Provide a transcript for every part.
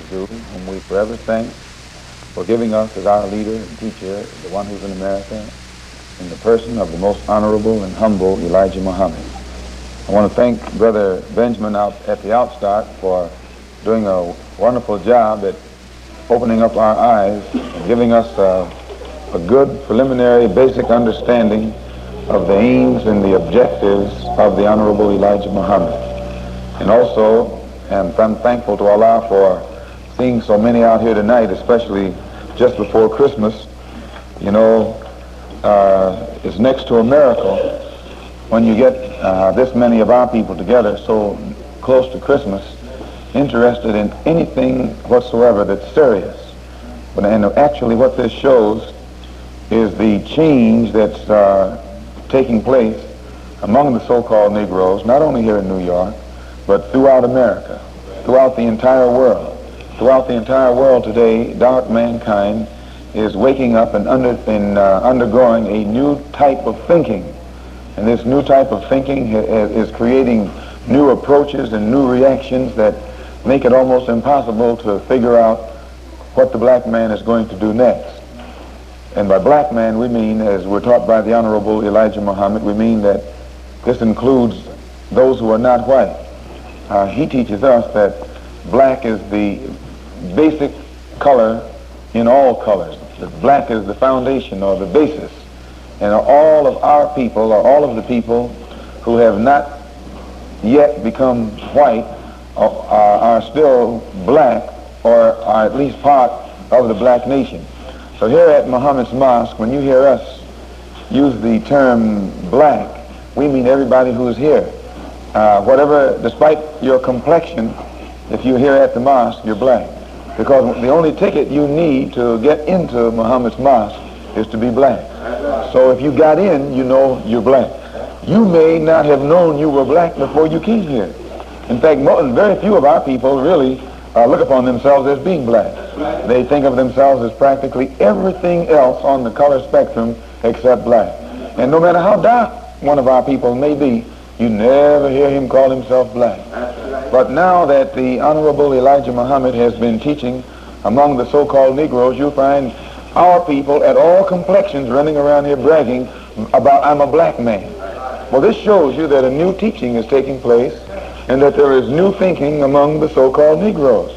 whom we forever thank for giving us as our leader and teacher, the one who's in America, in the person of the most honorable and humble Elijah Muhammad. I want to thank Brother Benjamin out at the outstart for doing a wonderful job at opening up our eyes and giving us a good preliminary basic understanding of the aims and the objectives of the Honorable Elijah Muhammad. And also, and I'm thankful to Allah for seeing so many out here tonight, especially just before Christmas. You know, it's next to a miracle when you get this many of our people together so close to Christmas, interested in anything whatsoever that's serious. And actually what this shows is the change that's taking place among the so-called Negroes, not only here in New York, but throughout America, throughout the entire world. Throughout the entire world today, dark mankind is waking up and undergoing a new type of thinking. And this new type of thinking is creating new approaches and new reactions that make it almost impossible to figure out what the black man is going to do next. And by black man, we mean, as we're taught by the Honorable Elijah Muhammad, we mean that this includes those who are not white. He teaches us that black is the basic color in all colors. That black is the foundation or the basis. And all of our people, or all of the people who have not yet become white, are still black, or are at least part of the black nation. So here at Muhammad's Mosque, when you hear us use the term black, we mean everybody who is here. Whatever, despite your complexion, if you're here at the mosque, you're black. Because the only ticket you need to get into Muhammad's Mosque is to be black. So if you got in, you know you're black. You may not have known you were black before you came here. In fact, very few of our people really look upon themselves as being black. They think of themselves as practically everything else on the color spectrum except black. And no matter how dark one of our people may be, you never hear him call himself black. But now that the Honorable Elijah Muhammad has been teaching among the so-called Negroes, you'll find our people at all complexions running around here bragging about, I'm a black man. Well, this shows you that a new teaching is taking place and that there is new thinking among the so-called Negroes.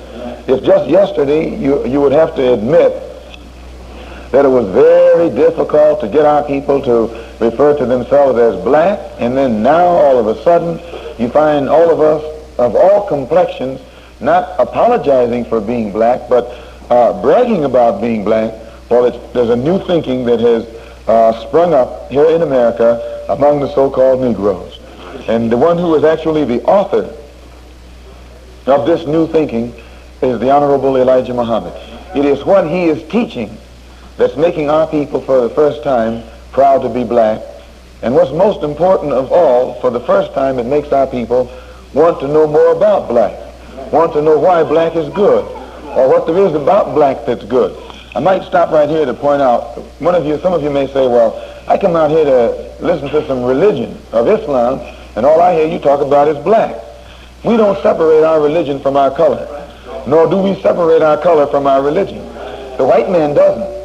If just yesterday you would have to admit that it was very difficult to get our people to refer to themselves as black, and then now all of a sudden you find all of us of all complexions not apologizing for being black, but bragging about being black. Well, there's a new thinking that has sprung up here in America among the so-called Negroes. And the one who is actually the author of this new thinking is the Honorable Elijah Muhammad. It is what he is teaching that's making our people for the first time proud to be black. And what's most important of all, for the first time it makes our people want to know more about black, want to know why black is good, or what there is about black that's good. I might stop right here to point out, some of you may say, well, I come out here to listen to some religion of Islam, and all I hear you talk about is black. We don't separate our religion from our color, nor do we separate our color from our religion. The white man doesn't.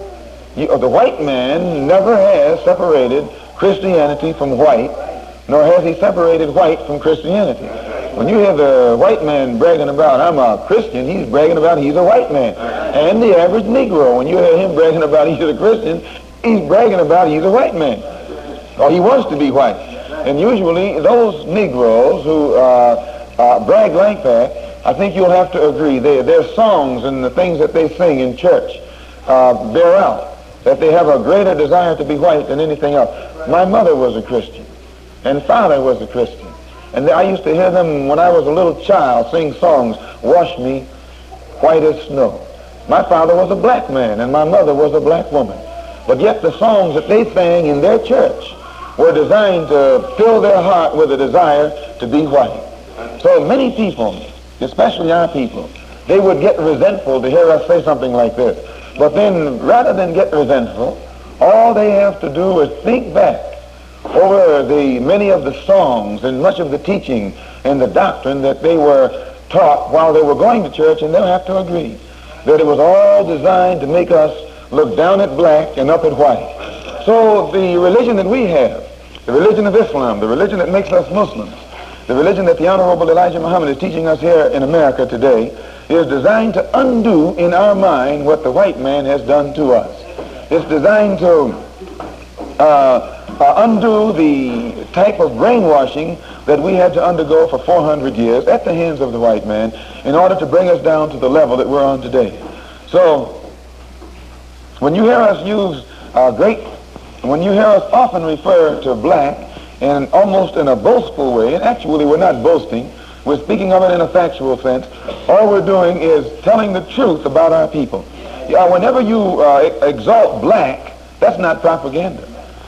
The white man never has separated Christianity from white, nor has he separated white from Christianity. When you hear the white man bragging about, I'm a Christian, he's bragging about he's a white man. And the average Negro, when you hear him bragging about he's a Christian, he's bragging about he's a white man. Or he wants to be white. And usually those Negroes who brag like that, I think you'll have to agree, their songs and the things that they sing in church bear out that they have a greater desire to be white than anything else. My mother was a Christian, and father was a Christian. And I used to hear them when I was a little child sing songs, Wash Me White as Snow. My father was a black man, and my mother was a black woman. But yet the songs that they sang in their church were designed to fill their heart with a desire to be white. So many people, especially our people, they would get resentful to hear us say something like this. But then, rather than get resentful, all they have to do is think back over the many of the songs and much of the teaching and the doctrine that they were taught while they were going to church, and they'll have to agree, that it was all designed to make us look down at black and up at white. So the religion that we have, the religion of Islam, the religion that makes us Muslims, the religion that the Honorable Elijah Muhammad is teaching us here in America today, is designed to undo in our mind what the white man has done to us. It's designed to undo the type of brainwashing that we had to undergo for 400 years at the hands of the white man in order to bring us down to the level that we're on today. So when you hear us when you hear us often refer to black and almost in a boastful way, and actually we're not boasting, we're speaking of it in a factual sense, all we're doing is telling the truth about our people. Whenever you exalt black, that's not propaganda.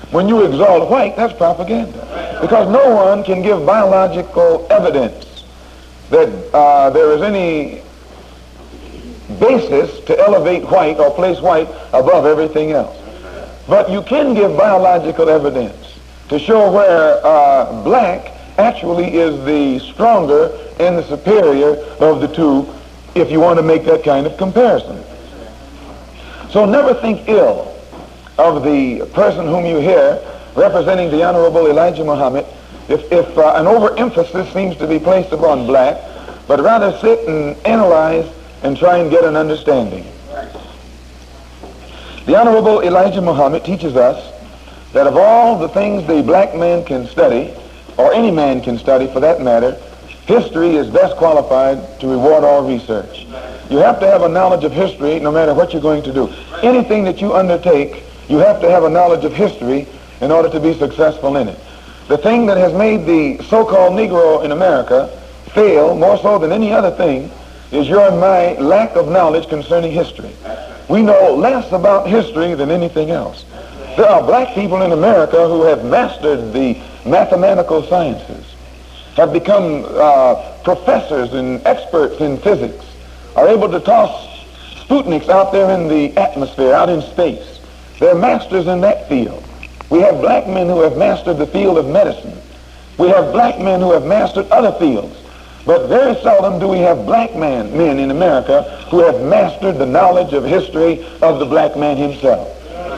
When you exalt white, that's propaganda. Because no one can give biological evidence that there is any basis to elevate white or place white above everything else. But you can give biological evidence to show where black actually is the stronger and the superior of the two, if you want to make that kind of comparison. So never think ill of the person whom you hear representing the Honorable Elijah Muhammad if an overemphasis seems to be placed upon black, but rather sit and analyze and try and get an understanding. The Honorable Elijah Muhammad teaches us that of all the things the black man can study, or any man can study for that matter, history is best qualified to reward all research. You have to have a knowledge of history no matter what you're going to do. Anything that you undertake, you have to have a knowledge of history in order to be successful in it. The thing that has made the so-called Negro in America fail more so than any other thing is your and my lack of knowledge concerning history. We know less about history than anything else. There are black people in America who have mastered the mathematical sciences, have become professors and experts in physics, are able to toss Sputniks out there in the atmosphere, out in space. They're masters in that field. We have black men who have mastered the field of medicine. We have black men who have mastered other fields. But very seldom do we have black men in America who have mastered the knowledge of history of the black man himself.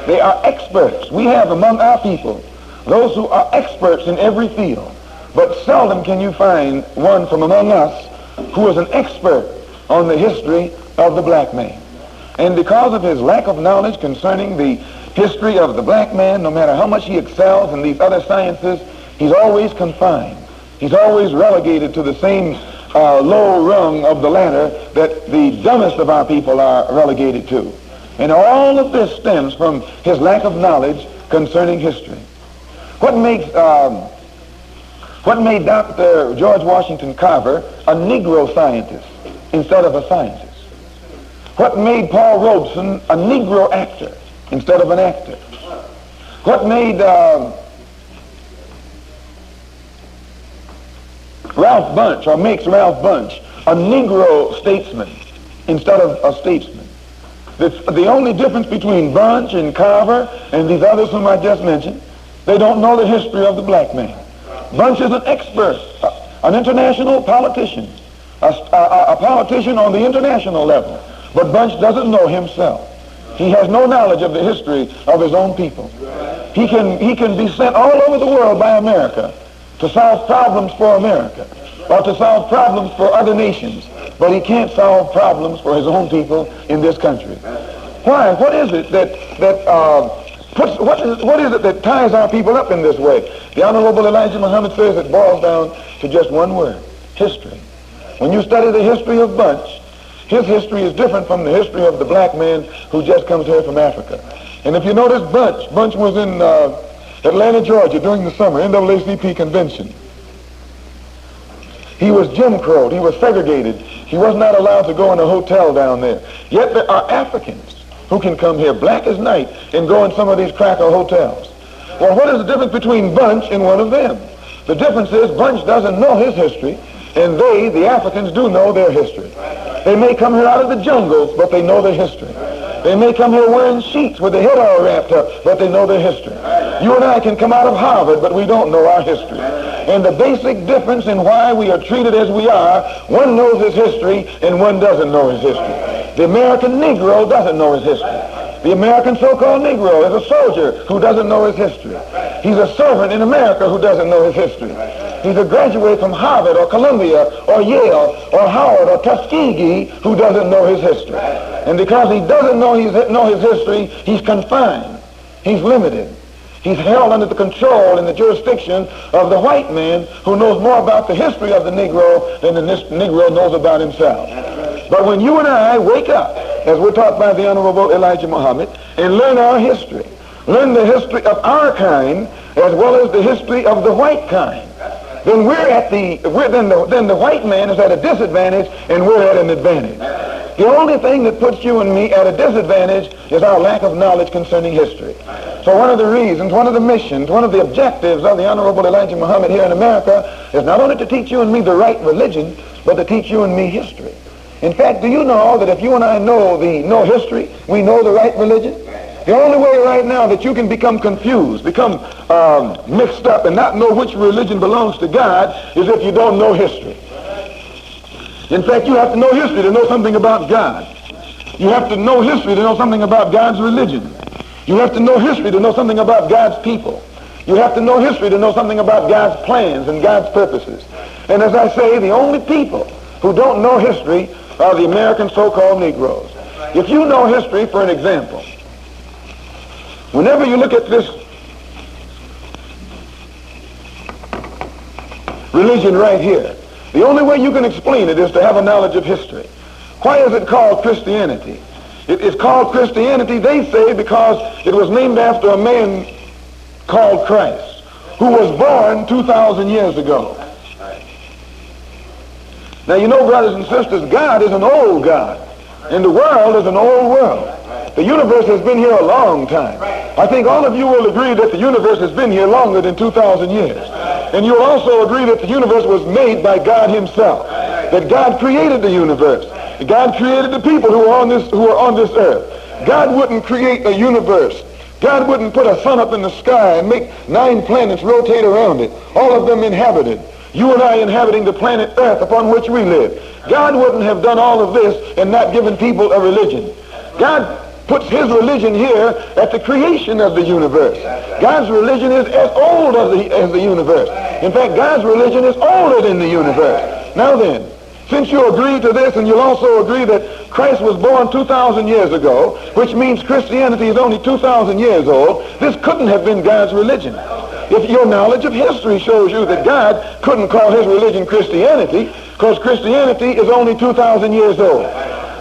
They are experts. We have among our people those who are experts in every field. But seldom can you find one from among us who is an expert on the history of the black man. And because of his lack of knowledge concerning the history of the black man, no matter how much he excels in these other sciences, he's always confined. He's always relegated to the same low rung of the ladder that the dumbest of our people are relegated to. And all of this stems from his lack of knowledge concerning history. What made Dr. George Washington Carver a Negro scientist instead of a scientist? What made Paul Robeson a Negro actor instead of an actor? What made Ralph Bunche, or makes Ralph Bunche, a Negro statesman instead of a statesman? The only difference between Bunche and Carver and these others whom I just mentioned, they don't know the history of the black man. Bunche is an expert, an international politician, a politician on the international level. But Bunche doesn't know himself. He has no knowledge of the history of his own people. He can be sent all over the world by America to solve problems for America or to solve problems for other nations, but he can't solve problems for his own people in this country. Why? What is it that ties our people up in this way? The Honorable Elijah Muhammad says it boils down to just one word: history. When you study the history of Bunche, his history is different from the history of the black man who just comes here from Africa. And if you notice, Bunche was in Atlanta, Georgia during the summer NAACP convention. He was Jim Crowed. He was segregated. He was not allowed to go in a hotel down there. Yet there are Africans who can come here black as night and go in some of these cracker hotels. Well, what is the difference between Bunche and one of them? The difference is Bunche doesn't know his history, and they, the Africans, do know their history. They may come here out of the jungles, but they know their history. They may come here wearing sheets with their head all wrapped up, but they know their history. You and I can come out of Harvard, but we don't know our history. And the basic difference in why we are treated as we are, one knows his history and one doesn't know his history. The American Negro doesn't know his history. The American so-called Negro is a soldier who doesn't know his history. He's a servant in America who doesn't know his history. He's a graduate from Harvard or Columbia or Yale or Howard or Tuskegee who doesn't know his history. And because he doesn't know his history, he's confined. He's limited. He's held under the control and the jurisdiction of the white man who knows more about the history of the Negro than the Negro knows about himself. But when you and I wake up, as we're taught by the Honorable Elijah Muhammad, and learn our history, learn the history of our kind as well as the history of the white kind, then then the white man is at a disadvantage and we're at an advantage. The only thing that puts you and me at a disadvantage is our lack of knowledge concerning history. So one of the reasons, one of the missions, one of the objectives of the Honorable Elijah Muhammad here in America is not only to teach you and me the right religion, but to teach you and me history. In fact, do you know that if you and I know history, we know the right religion? The only way right now that you can become confused, become mixed up and not know which religion belongs to God is if you don't know history. In fact, you have to know history to know something about God. You have to know history to know something about God's religion. You have to know history to know something about God's people. You have to know history to know something about God's plans and God's purposes. And as I say, the only people who don't know history are the American so-called Negroes. If you know history, for an example, whenever you look at this religion right here, the only way you can explain it is to have a knowledge of history. Why is it called Christianity? It is called Christianity, they say, because it was named after a man called Christ, who was born 2,000 years ago. Now, you know, brothers and sisters, God is an old God, and the world is an old world. The universe has been here a long time. I think all of you will agree that the universe has been here longer than 2,000 years. And you'll also agree that the universe was made by God himself, that God created the universe. God created the people who are on this earth. God wouldn't create a universe. God wouldn't put a sun up in the sky and make 9 planets rotate around it, all of them inhabited. You and I inhabiting the planet Earth upon which we live. God wouldn't have done all of this and not given people a religion. God puts his religion here at the creation of the universe. God's religion is as old as the universe. In fact, God's religion is older than the universe. Now then, since you agree to this, and you'll also agree that Christ was born 2,000 years ago, which means Christianity is only 2,000 years old, this couldn't have been God's religion. If your knowledge of history shows you that God couldn't call his religion Christianity, because Christianity is only 2,000 years old.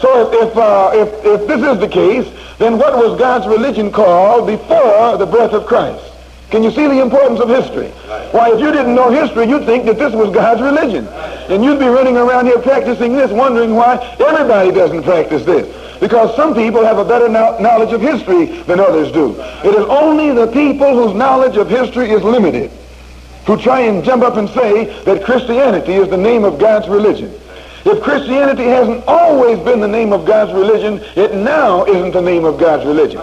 So if this is the case, then what was God's religion called before the birth of Christ? Can you see the importance of history? Why, if you didn't know history, you'd think that this was God's religion. And you'd be running around here practicing this, wondering why everybody doesn't practice this. Because some people have a better knowledge of history than others do. It is only the people whose knowledge of history is limited who try and jump up and say that Christianity is the name of God's religion. If Christianity hasn't always been the name of God's religion, it now isn't the name of God's religion.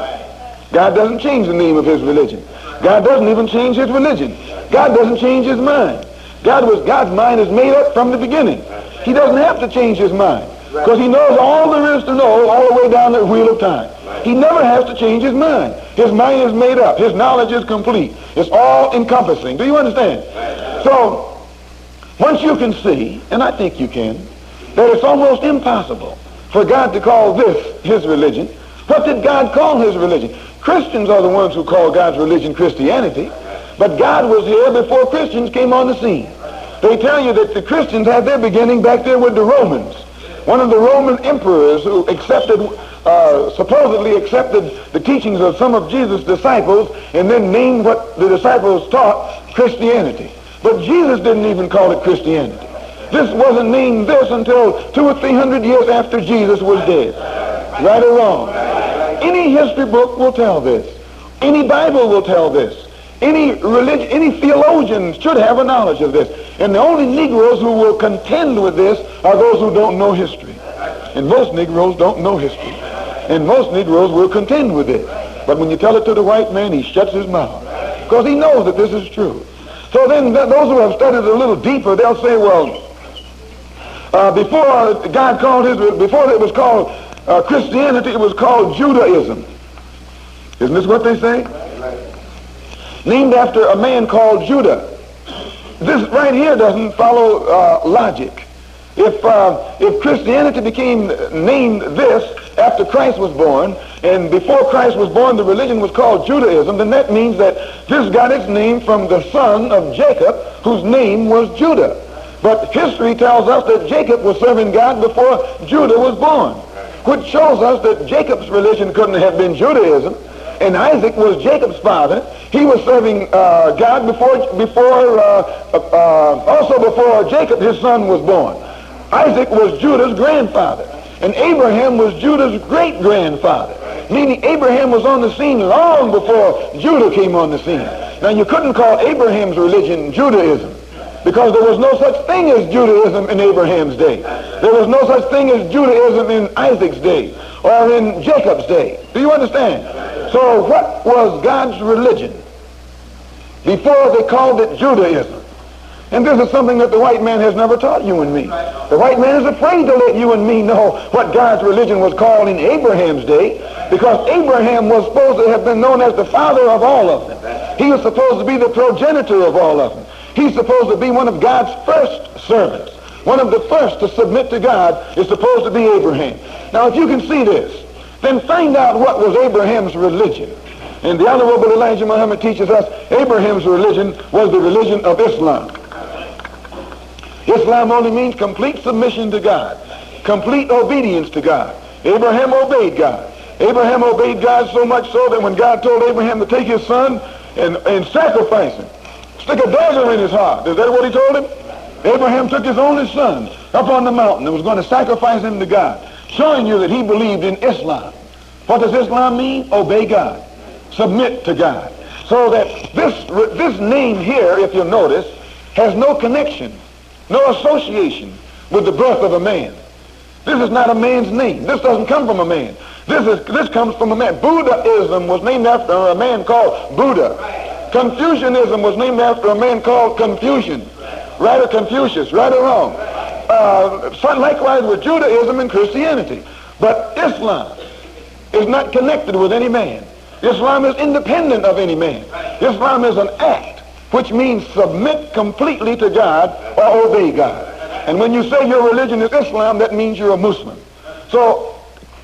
God doesn't change the name of his religion. God doesn't even change his religion. God doesn't change his mind. God's mind is made up from the beginning. He doesn't have to change his mind because he knows all there is to know all the way down the wheel of time. He never has to change his mind. His mind is made up. His knowledge is complete. It's all encompassing. Do you understand? So, once you can see, and I think you can, that it's almost impossible for God to call this his religion. What did God call his religion? Christians are the ones who call God's religion Christianity, but God was here before Christians came on the scene. They tell you that the Christians had their beginning back there with the Romans. One of the Roman emperors who supposedly accepted the teachings of some of Jesus' disciples and then named what the disciples taught Christianity. But Jesus didn't even call it Christianity. This wasn't named this until 200 or 300 years after Jesus was dead. Right or wrong? Any history book will tell this. Any Bible will tell this. Any religion, any theologian should have a knowledge of this. And the only Negroes who will contend with this are those who don't know history. And most Negroes don't know history. And most Negroes will contend with it. But when you tell it to the white man, he shuts his mouth, because he knows that this is true. So then those who have studied it a little deeper, they'll say, well, before God called Israel, before it was called Christianity, it was called Judaism. Isn't this what they say? Named after a man called Judah. This right here doesn't follow logic. If Christianity became named this after Christ was born, and before Christ was born the religion was called Judaism, then that means that this got its name from the son of Jacob, whose name was Judah. But history tells us that Jacob was serving God before Judah was born, which shows us that Jacob's religion couldn't have been Judaism, and Isaac was Jacob's father. He was serving God also before Jacob, his son, was born. Isaac was Judah's grandfather, and Abraham was Judah's great-grandfather, meaning Abraham was on the scene long before Judah came on the scene. Now, you couldn't call Abraham's religion Judaism, because there was no such thing as Judaism in Abraham's day. There was no such thing as Judaism in Isaac's day or in Jacob's day. Do you understand? So what was God's religion before they called it Judaism? And this is something that the white man has never taught you and me. The white man is afraid to let you and me know what God's religion was called in Abraham's day, because Abraham was supposed to have been known as the father of all of them. He was supposed to be the progenitor of all of them. He's supposed to be one of God's first servants. One of the first to submit to God is supposed to be Abraham. Now, if you can see this, then find out what was Abraham's religion. And the Honorable Elijah Muhammad teaches us Abraham's religion was the religion of Islam. Islam only means complete submission to God, complete obedience to God. Abraham obeyed God. Abraham obeyed God so much so that when God told Abraham to take his son and sacrifice him, stick a dagger in his heart. Is that what he told him? Abraham took his only son up on the mountain and was going to sacrifice him to God, showing you that he believed in Islam. What does Islam mean? Obey God. Submit to God. So that this name here, if you'll notice, has no connection, no association with the birth of a man. This is not a man's name. This doesn't come from a man. This comes from a man. Buddhism was named after a man called Buddha. Confucianism was named after a man called Confucian. Right or Confucius, right or wrong. Likewise with Judaism and Christianity. But Islam is not connected with any man. Islam is independent of any man. Islam is an act, which means submit completely to God or obey God. And when you say your religion is Islam, that means you're a Muslim. So,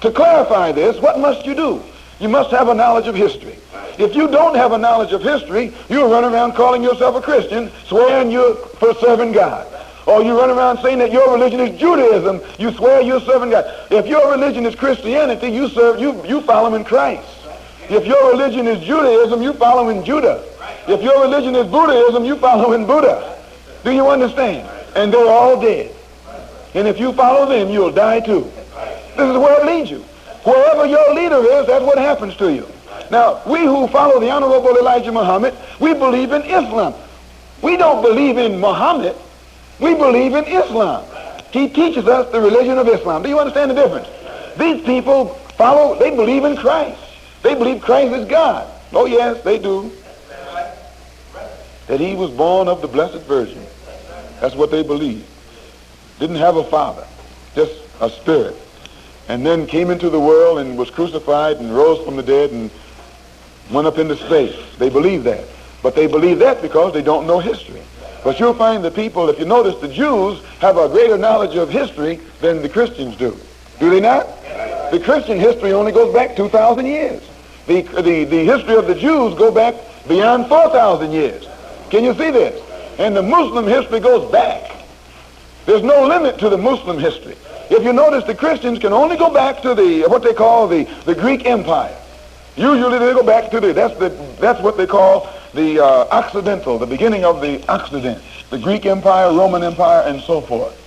to clarify this, what must you do? You must have a knowledge of history. If you don't have a knowledge of history, you'll run around calling yourself a Christian, swearing you're for serving God. Or you run around saying that your religion is Judaism, you swear you're serving God. If your religion is Christianity, you follow in Christ. If your religion is Judaism, you follow in Judah. If your religion is Buddhism, you follow in Buddha. Do you understand? And they're all dead. And if you follow them, you'll die too. This is where it leads you. Wherever your leader is, that's what happens to you. Now, we who follow the Honorable Elijah Muhammad, we believe in Islam. We don't believe in Muhammad. We believe in Islam. He teaches us the religion of Islam. Do you understand the difference? These people they believe in Christ. They believe Christ is God. Oh yes, they do. That he was born of the Blessed Virgin. That's what they believe. Didn't have a father, just a spirit. And then came into the world and was crucified and rose from the dead and went up into space. They believe that. But they believe that because they don't know history. But you'll find the people, if you notice, the Jews have a greater knowledge of history than the Christians do. Do they not? The Christian history only goes back 2,000 years. The history of the Jews go back beyond 4,000 years. Can you see this? And the Muslim history goes back. There's no limit to the Muslim history. If you notice, the Christians can only go back to what they call the Greek Empire. Usually they go back to that's what they call the Occidental, the beginning of the Occident, the Greek Empire, Roman Empire, and so forth.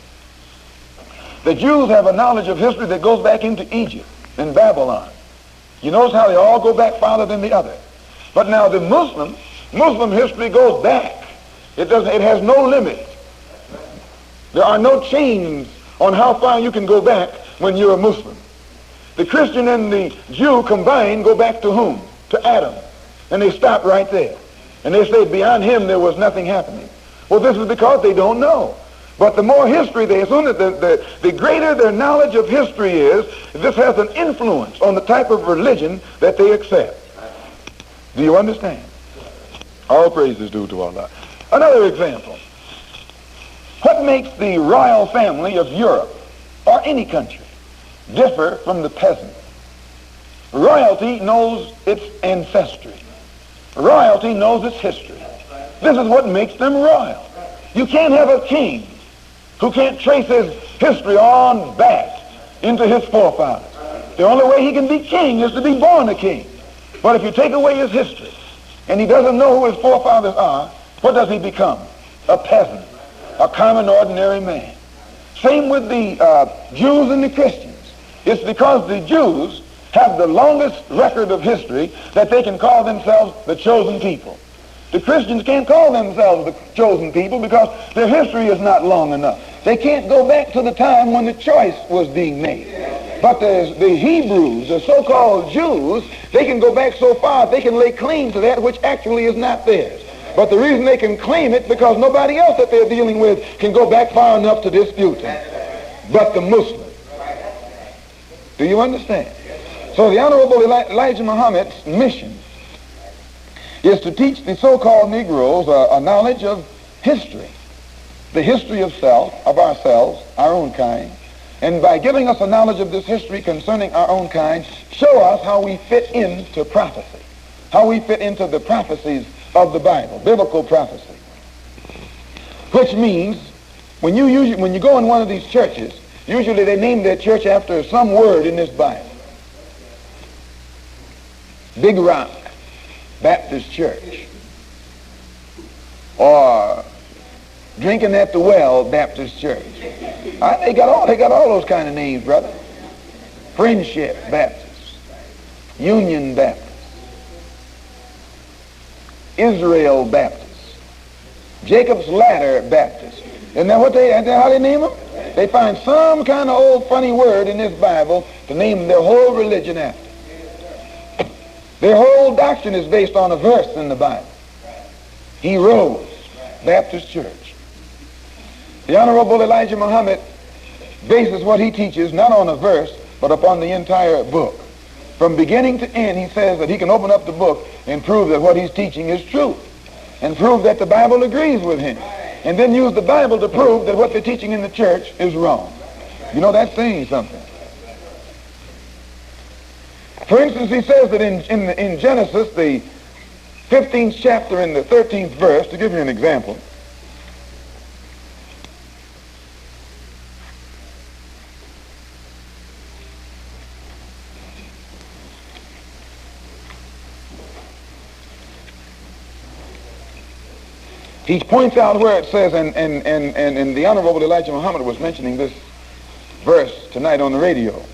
The Jews have a knowledge of history that goes back into Egypt and Babylon. You notice how they all go back farther than the other. But now the Muslim history goes back. It has no limit. There are no chains on how far you can go back when you're a Muslim. The Christian and the Jew combined go back to whom? To Adam. And they stop right there. And they say beyond him there was nothing happening. Well, this is because they don't know. But the more history they assume, that the greater their knowledge of history is, this has an influence on the type of religion that they accept. Do you understand? All praise is due to Allah. Another example. What makes the royal family of Europe or any country differ from the peasant? Royalty knows its ancestry. Royalty knows its history. This is what makes them royal. You can't have a king who can't trace his history on back into his forefathers. The only way he can be king is to be born a king. But if you take away his history and he doesn't know who his forefathers are, what does he become? A peasant, a common ordinary man. Same with the Jews and the Christians. It's because the Jews have the longest record of history that they can call themselves the chosen people. The Christians can't call themselves the chosen people because their history is not long enough. They can't go back to the time when the choice was being made. But the Hebrews, the so-called Jews, they can go back so far they can lay claim to that which actually is not theirs. But the reason they can claim it because nobody else that they're dealing with can go back far enough to dispute it. But the Muslims. Do you understand? So the Honorable Elijah Muhammad's mission is to teach the so-called Negroes a knowledge of history, the history of self, of ourselves, our own kind, and by giving us a knowledge of this history concerning our own kind, show us how we fit into prophecy, how we fit into the prophecies of the Bible, biblical prophecy. Which means, when you go in one of these churches, usually they name their church after some word in this Bible. Big Rock Baptist Church, or Drinking at the Well Baptist Church. They got all those kind of names, brother. Friendship Baptist, Union Baptist, Israel Baptist, Jacob's Ladder Baptist. Isn't that how they name them? They find some kind of old funny word in this Bible to name their whole religion after. Their whole doctrine is based on a verse in the Bible. He rose, Baptist Church. The Honorable Elijah Muhammad bases what he teaches not on a verse, but upon the entire book. From beginning to end, he says that he can open up the book and prove that what he's teaching is true, and prove that the Bible agrees with him, and then use the Bible to prove that what they're teaching in the church is wrong. You know, that's saying something. For instance, he says that in Genesis, the 15th chapter and the 13th verse, to give you an example, he points out where it says, and the Honorable Elijah Muhammad was mentioning this verse tonight on the radio.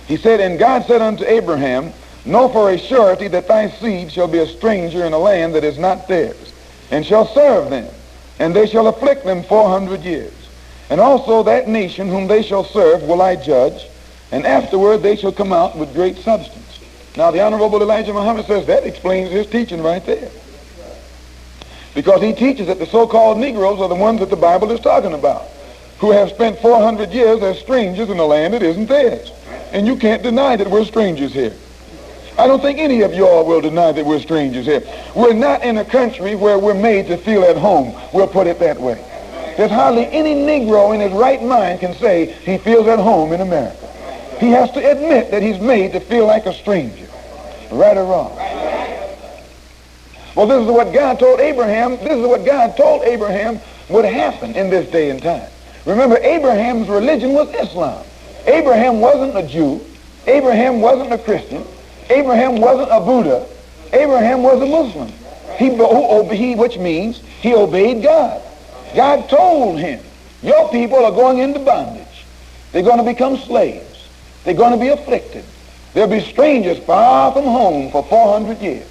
He said, "And God said unto Abraham, Know for a surety that thy seed shall be a stranger in a land that is not theirs, and shall serve them, and they shall afflict them 400 years. And also that nation whom they shall serve will I judge, and afterward they shall come out with great substance." Now the Honorable Elijah Muhammad says that explains his teaching right there. Because he teaches that the so-called Negroes are the ones that the Bible is talking about, who have spent 400 years as strangers in a land that isn't theirs. And you can't deny that we're strangers here. I don't think any of y'all will deny that we're strangers here. We're not in a country where we're made to feel at home. We'll put it that way. There's hardly any Negro in his right mind can say he feels at home in America. He has to admit that he's made to feel like a stranger. Right or wrong? Well, this is what God told Abraham. This is what God told Abraham would happen in this day and time. Remember, Abraham's religion was Islam. Abraham wasn't a Jew. Abraham wasn't a Christian. Abraham wasn't a Buddha. Abraham was a Muslim. Which means he obeyed God. God told him, your people are going into bondage. They're going to become slaves. They're going to be afflicted. They'll be strangers far from home for 400 years.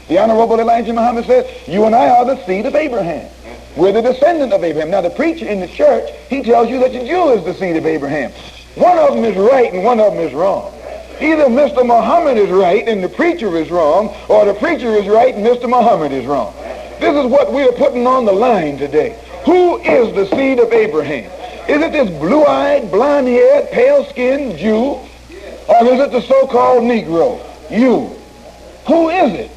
The Honorable Elijah Muhammad says, you and I are the seed of Abraham. We're the descendant of Abraham. Now the preacher in the church, he tells you that the Jew is the seed of Abraham. One of them is right and one of them is wrong. Either Mr. Muhammad is right and the preacher is wrong, or the preacher is right and Mr. Muhammad is wrong. This is what we are putting on the line today. Who is the seed of Abraham? Is it this blue-eyed, blonde-haired, pale-skinned Jew, or is it the so-called Negro? You. Who is it?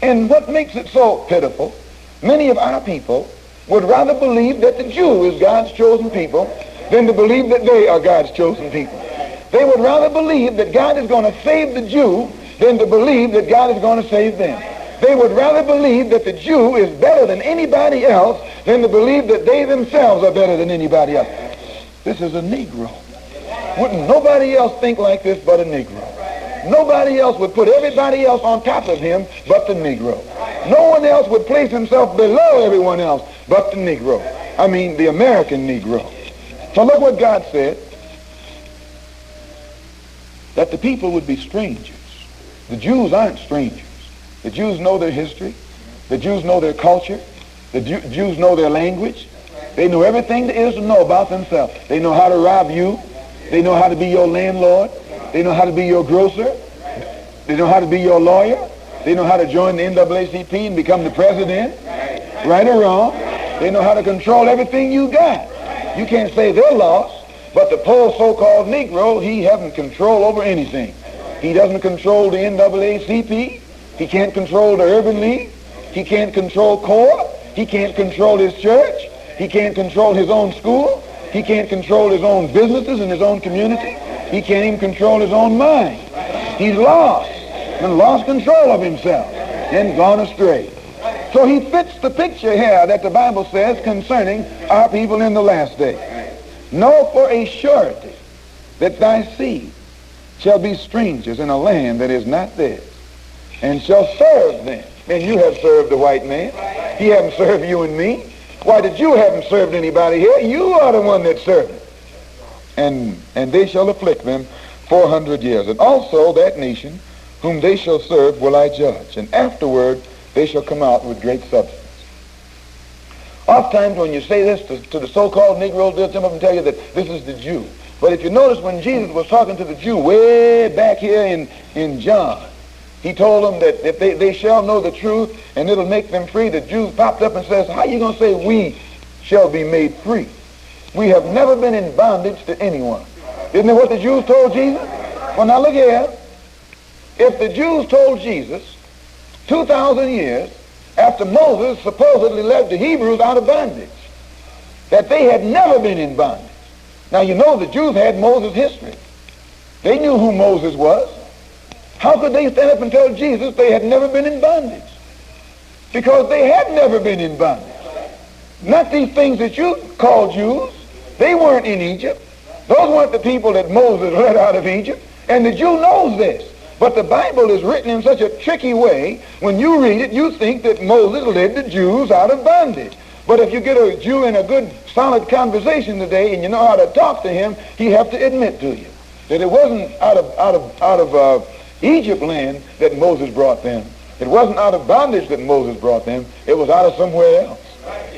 And what makes it so pitiful, many of our people would rather believe that the Jew is God's chosen people than to believe that they are God's chosen people. They would rather believe that God is going to save the Jew than to believe that God is going to save them. They would rather believe that the Jew is better than anybody else than to believe that they themselves are better than anybody else. This is a Negro. Wouldn't nobody else think like this but a Negro? Nobody else would put everybody else on top of him but the Negro. No one else would place himself below everyone else but the Negro. I mean, the American Negro. So look what God said. That the people would be strangers. The Jews aren't strangers. The Jews know their history. The Jews know their culture. The Jews know their language. They know everything there is to know about themselves. They know how to rob you. They know how to be your landlord. They know how to be your grocer. They know how to be your lawyer. They know how to join the NAACP and become the president. Right or wrong. They know how to control everything you got. You can't say they're lost. But the poor so-called Negro, he hasn't control over anything. He doesn't control the NAACP. He can't control the Urban League. He can't control CORE. He can't control his church. He can't control his own school. He can't control his own businesses in his own community. He can't even control his own mind. He's lost and lost control of himself and gone astray. So he fits the picture here that the Bible says concerning our people in the last day. Know for a surety that thy seed shall be strangers in a land that is not theirs, and shall serve them. And you have served the white man. He haven't served you and me. Why, the Jew haven't served anybody here. You are the one that served him. And they shall afflict them 400 years. And also that nation whom they shall serve will I judge. And afterward they shall come out with great substance. Oftentimes when you say this to the so-called Negroes, they'll come up and tell you that this is the Jew. But if you notice when Jesus was talking to the Jew way back here in John, he told them that if they shall know the truth and it'll make them free, the Jews popped up and says, how are you going to say we shall be made free? We have never been in bondage to anyone. Isn't that what the Jews told Jesus? Well, now look here. If the Jews told Jesus 2,000 years after Moses supposedly led the Hebrews out of bondage, that they had never been in bondage. Now you know the Jews had Moses' history. They knew who Moses was. How could they stand up and tell Jesus they had never been in bondage? Because they had never been in bondage. Not these things that you call Jews. They weren't in Egypt. Those weren't the people that Moses led out of Egypt. And the Jew knows this. But the Bible is written in such a tricky way, when you read it, you think that Moses led the Jews out of bondage. But if you get a Jew in a good, solid conversation today and you know how to talk to him, he have to admit to you that it wasn't out of Egypt land that Moses brought them. It wasn't out of bondage that Moses brought them. It was out of somewhere else.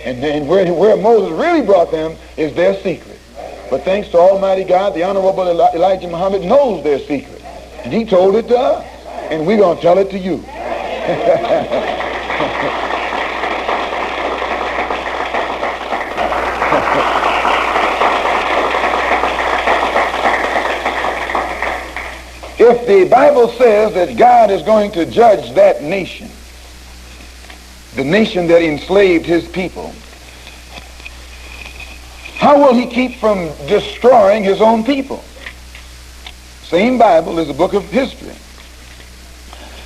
And then where Moses really brought them is their secret. But thanks to Almighty God, the Honorable Elijah Muhammad knows their secret. And he told it to us. And we're going to tell it to you. If the Bible says that God is going to judge that nation, the nation that enslaved his people, how will he keep from destroying his own people? Same Bible is a book of history.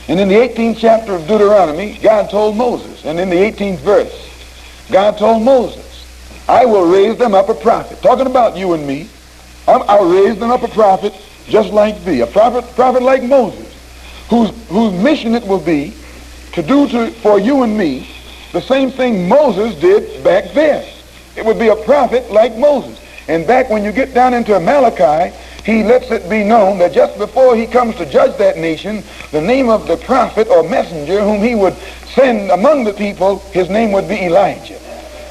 And in the 18th chapter of Deuteronomy, God told Moses, and in the 18th verse, God told Moses, I will raise them up a prophet. Talking about you and me. I'll raise them up a prophet just like thee, a prophet like Moses, whose mission it will be to do for you and me the same thing Moses did back then. It would be a prophet like Moses. And back when you get down into Malachi, he lets it be known that just before he comes to judge that nation, the name of the prophet or messenger whom he would send among the people, his name would be Elijah.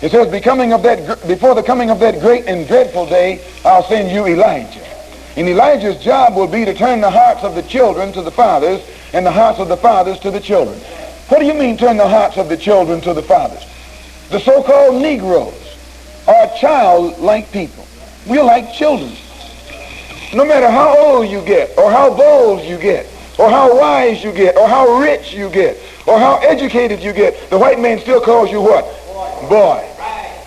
It says, before the coming of that great and dreadful day, I'll send you Elijah. And Elijah's job will be to turn the hearts of the children to the fathers and the hearts of the fathers to the children. What do you mean turn the hearts of the children to the fathers? The so-called Negroes are childlike people. We're like children. No matter how old you get, or how bold you get, or how wise you get, or how rich you get, or how educated you get, the white man still calls you what? Boy.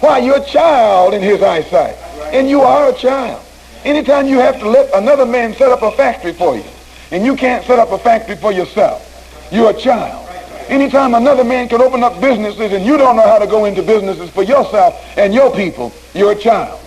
Why? You're a child in his eyesight. And you are a child. Anytime you have to let another man set up a factory for you, and you can't set up a factory for yourself, you're a child. Anytime another man can open up businesses and you don't know how to go into businesses for yourself and your people, you're a child.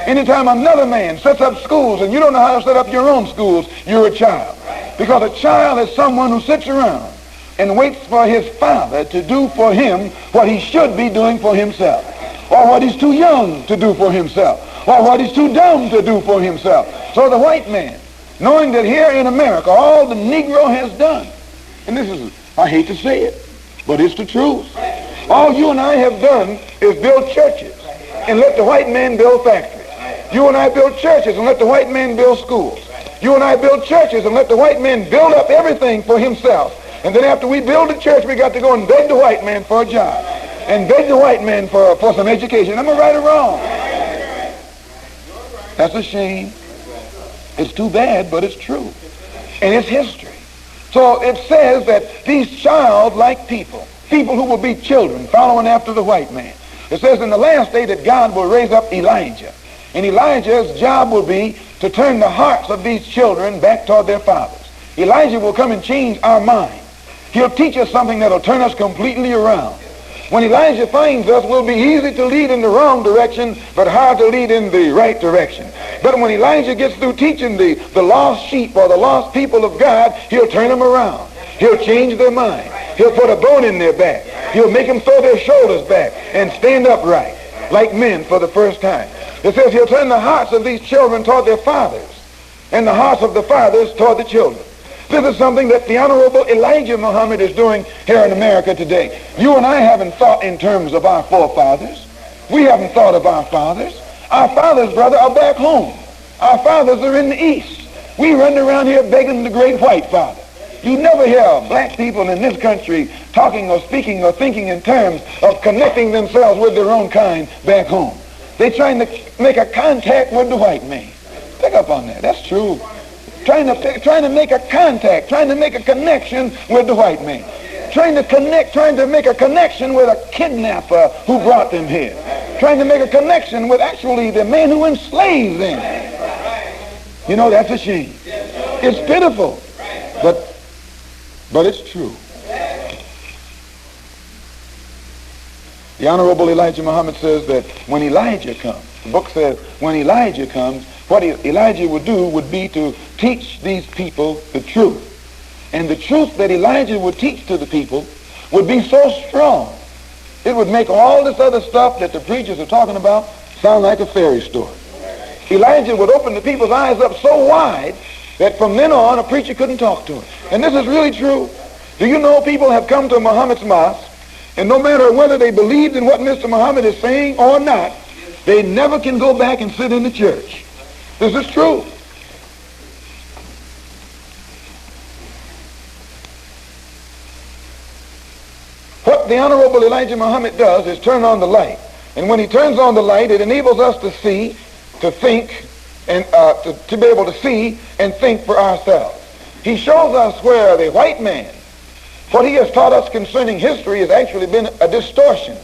Anytime another man sets up schools and you don't know how to set up your own schools, you're a child. Because a child is someone who sits around and waits for his father to do for him what he should be doing for himself, or what he's too young to do for himself, or what he's too dumb to do for himself. So the white man, knowing that here in America all the Negro has done, and this is, I hate to say it, but it's the truth. All you and I have done is build churches and let the white man build factories. You and I build churches and let the white man build schools. You and I build churches and let the white man build up everything for himself. And then after we build a church, we got to go and beg the white man for a job and beg the white man for some education. Am I right or wrong? That's a shame. It's too bad, but it's true. And it's history. So it says that these childlike people, people who will be children following after the white man, it says in the last day that God will raise up Elijah. And Elijah's job will be to turn the hearts of these children back toward their fathers. Elijah will come and change our mind. He'll teach us something that'll turn us completely around. When Elijah finds us, we'll be easy to lead in the wrong direction, but hard to lead in the right direction. But when Elijah gets through teaching the lost sheep or the lost people of God, he'll turn them around. He'll change their mind. He'll put a bone in their back. He'll make them throw their shoulders back and stand upright like men for the first time. It says he'll turn the hearts of these children toward their fathers and the hearts of the fathers toward the children. This is something that the Honorable Elijah Muhammad is doing here in America today. You and I haven't thought in terms of our forefathers. We haven't thought of our fathers. Our fathers, brother, are back home. Our fathers are in the East. We run around here begging the great white father. You never hear black people in this country talking or speaking or thinking in terms of connecting themselves with their own kind back home. They're trying to make a contact with the white man. Pick up on that. That's true. Trying to make a contact, trying to make a connection with the white man. Trying to make a connection with a kidnapper who brought them here. Trying to make a connection with actually the man who enslaved them. You know, that's a shame. It's pitiful, but it's true. The Honorable Elijah Muhammad says that when Elijah comes, the book says when Elijah comes, what Elijah would do would be to teach these people the truth. And the truth that Elijah would teach to the people would be so strong, it would make all this other stuff that the preachers are talking about sound like a fairy story. Elijah would open the people's eyes up so wide that from then on a preacher couldn't talk to him. And this is really true. Do you know people have come to Muhammad's mosque, and no matter whether they believed in what Mr. Muhammad is saying or not, they never can go back and sit in the church. This is true. What the Honorable Elijah Muhammad does is turn on the light. And when he turns on the light, it enables us to see, to think, and to be able to see and think for ourselves. He shows us where the white man, what he has taught us concerning history has actually been a distortion.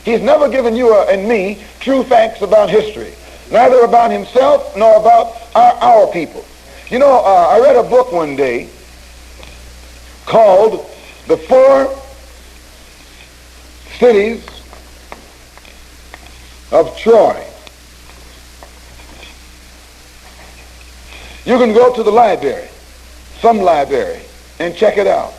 He's never given you and me true facts about history, neither about himself nor about our people. You know, I read a book one day called The 4 Cities of Troy. You can go to the library, some library, and check it out.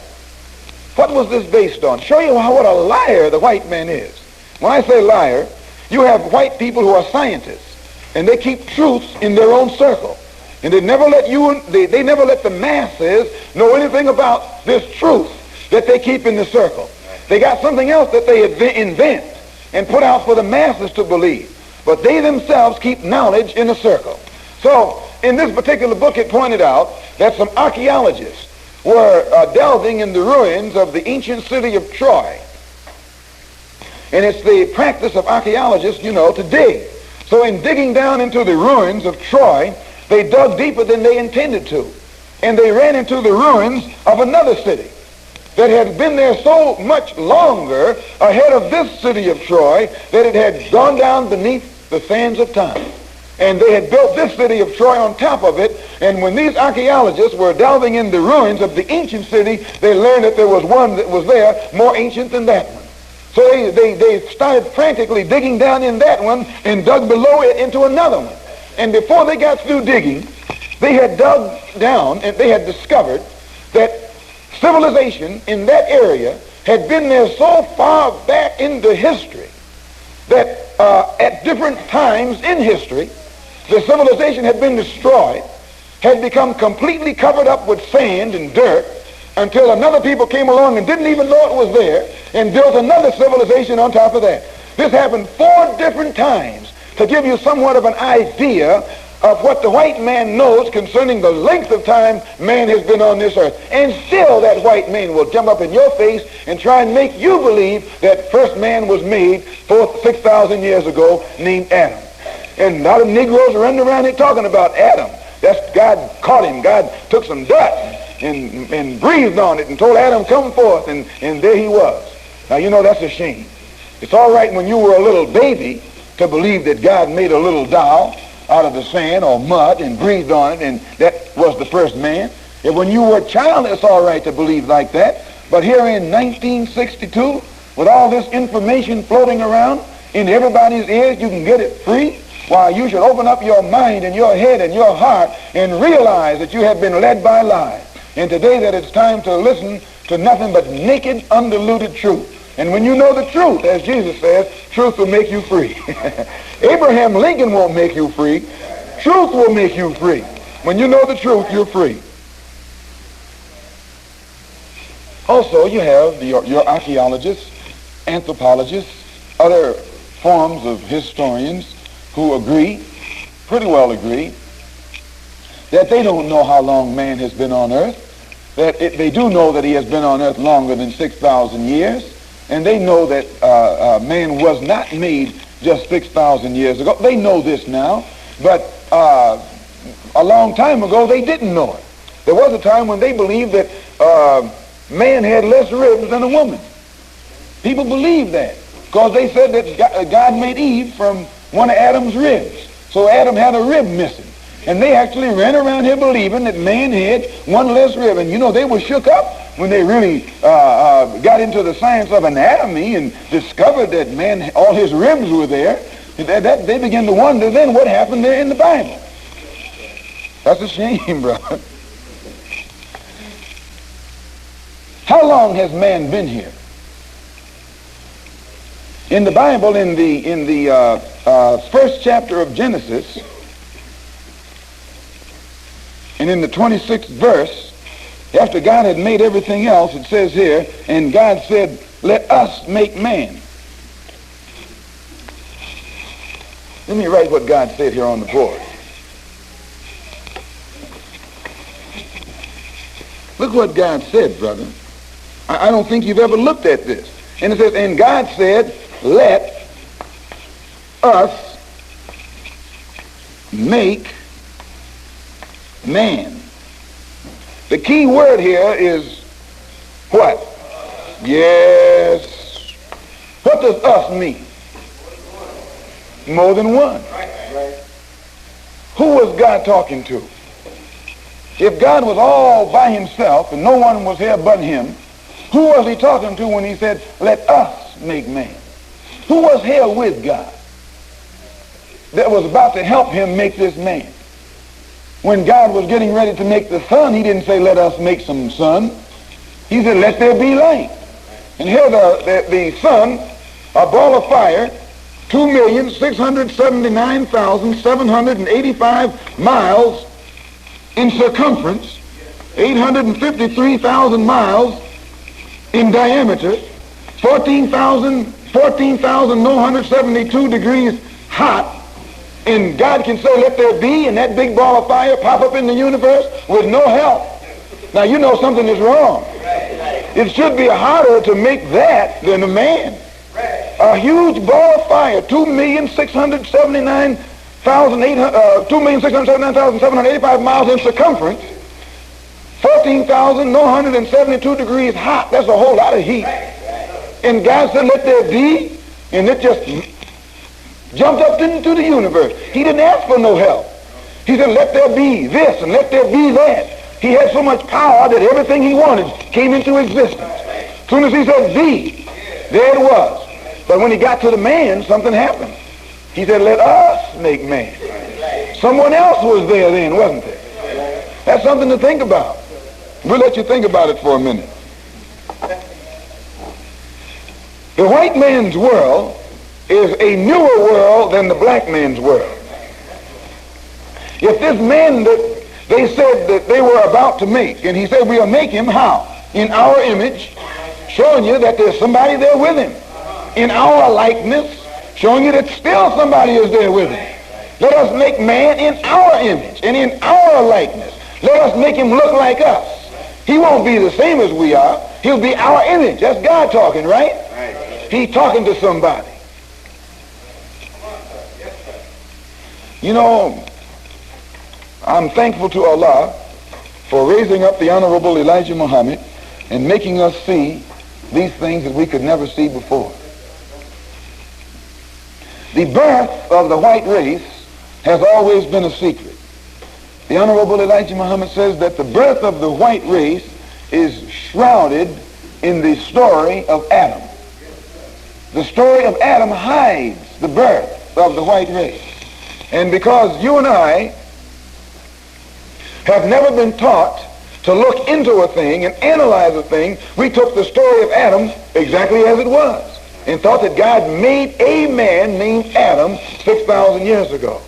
What was this based on? Show you what a liar the white man is. When I say liar, you have white people who are scientists, and they keep truths in their own circle. And they never let they never let the masses know anything about this truth that they keep in the circle. They got something else that they invent and put out for the masses to believe. But they themselves keep knowledge in a circle. So in this particular book, it pointed out that some archaeologists were delving in the ruins of the ancient city of Troy. And it's the practice of archaeologists, to dig. So in digging down into the ruins of Troy, they dug deeper than they intended to. And they ran into the ruins of another city that had been there so much longer ahead of this city of Troy that it had gone down beneath the sands of time. And they had built this city of Troy on top of it. And when these archaeologists were delving in the ruins of the ancient city, they learned that there was one that was there more ancient than that one. So they started frantically digging down in that one and dug below it into another one. And before they got through digging, they had dug down and they had discovered that civilization in that area had been there so far back into history that at different times in history, the civilization had been destroyed, had become completely covered up with sand and dirt, until another people came along and didn't even know it was there and built another civilization on top of that. This happened 4 different times to give you somewhat of an idea of what the white man knows concerning the length of time man has been on this earth. And still that white man will jump up in your face and try and make you believe that first man was made 6,000 years ago, named Adam. And a lot of Negroes are running around here talking about Adam. That's God caught him. God took some dust and breathed on it and told Adam, come forth, and there he was. Now, that's a shame. It's all right when you were a little baby to believe that God made a little doll out of the sand or mud and breathed on it, and that was the first man. And when you were a child, it's all right to believe like that. But here in 1962, with all this information floating around in everybody's ears, you can get it free. Why, you should open up your mind and your head and your heart and realize that you have been led by lies. And today that it's time to listen to nothing but naked, undiluted truth. And when you know the truth, as Jesus says, truth will make you free. Abraham Lincoln won't make you free. Truth will make you free. When you know the truth, you're free. Also, you have your archaeologists, anthropologists, other forms of historians who agree, pretty well agree, that they don't know how long man has been on earth, that they do know that he has been on earth longer than 6,000 years, and they know that man was not made just 6,000 years ago. They know this now, but a long time ago they didn't know it. There was a time when they believed that man had less ribs than a woman. People believed that because they said that God made Eve from one of Adam's ribs. So Adam had a rib missing. And they actually ran around here believing that man had one less rib. And they were shook up when they really got into the science of anatomy and discovered that man, all his ribs were there. They began to wonder then what happened there in the Bible. That's a shame, brother. How long has man been here? In the Bible, in the first chapter of Genesis, and in the 26th verse, after God had made everything else, it says here, and God said, let us make man. Let me write what God said here on the board. Look what God said, brother. I don't think you've ever looked at this. And it says, and God said, let us make man. The key word here is what? Yes. What does us mean? More than one. Who was God talking to? If God was all by himself and no one was here but him, who was he talking to when he said, let us make man? Who was here with God that was about to help him make this man? When God was getting ready to make the sun, he didn't say, let us make some sun. He said, let there be light. And here the sun, a ball of fire, 2,679,785 miles in circumference, 853,000 miles in diameter, 14,972 degrees hot, And God can say, let there be, and that big ball of fire pop up in the universe with no help. Now you know something is wrong. It should be harder to make that than a man. A huge ball of fire, 2,679,785 miles in circumference, 14,972 degrees hot. That's a whole lot of heat. And God said, let there be, and it just jumped up into the universe. He didn't ask for no help. He said, let there be this and let there be that. He had so much power that everything he wanted came into existence. As soon as he said be, there it was. But when he got to the man, something happened. He said, let us make man. Someone else was there then, wasn't there? That's something to think about. We'll let you think about it for a minute. The white man's world is a newer world than the black man's world. If this man that they said that they were about to make, and he said we'll make him how? In our image, showing you that there's somebody there with him. In our likeness, showing you that still somebody is there with him. Let us make man in our image and in our likeness. Let us make him look like us. He won't be the same as we are. He'll be our image. That's God talking, right? He's talking to somebody. You know, I'm thankful to Allah for raising up the Honorable Elijah Muhammad and making us see these things that we could never see before. The birth of the white race has always been a secret. The Honorable Elijah Muhammad says that the birth of the white race is shrouded in the story of Adam. The story of Adam hides the birth of the white race. And because you and I have never been taught to look into a thing and analyze a thing, we took the story of Adam exactly as it was and thought that God made a man named Adam 6,000 years ago.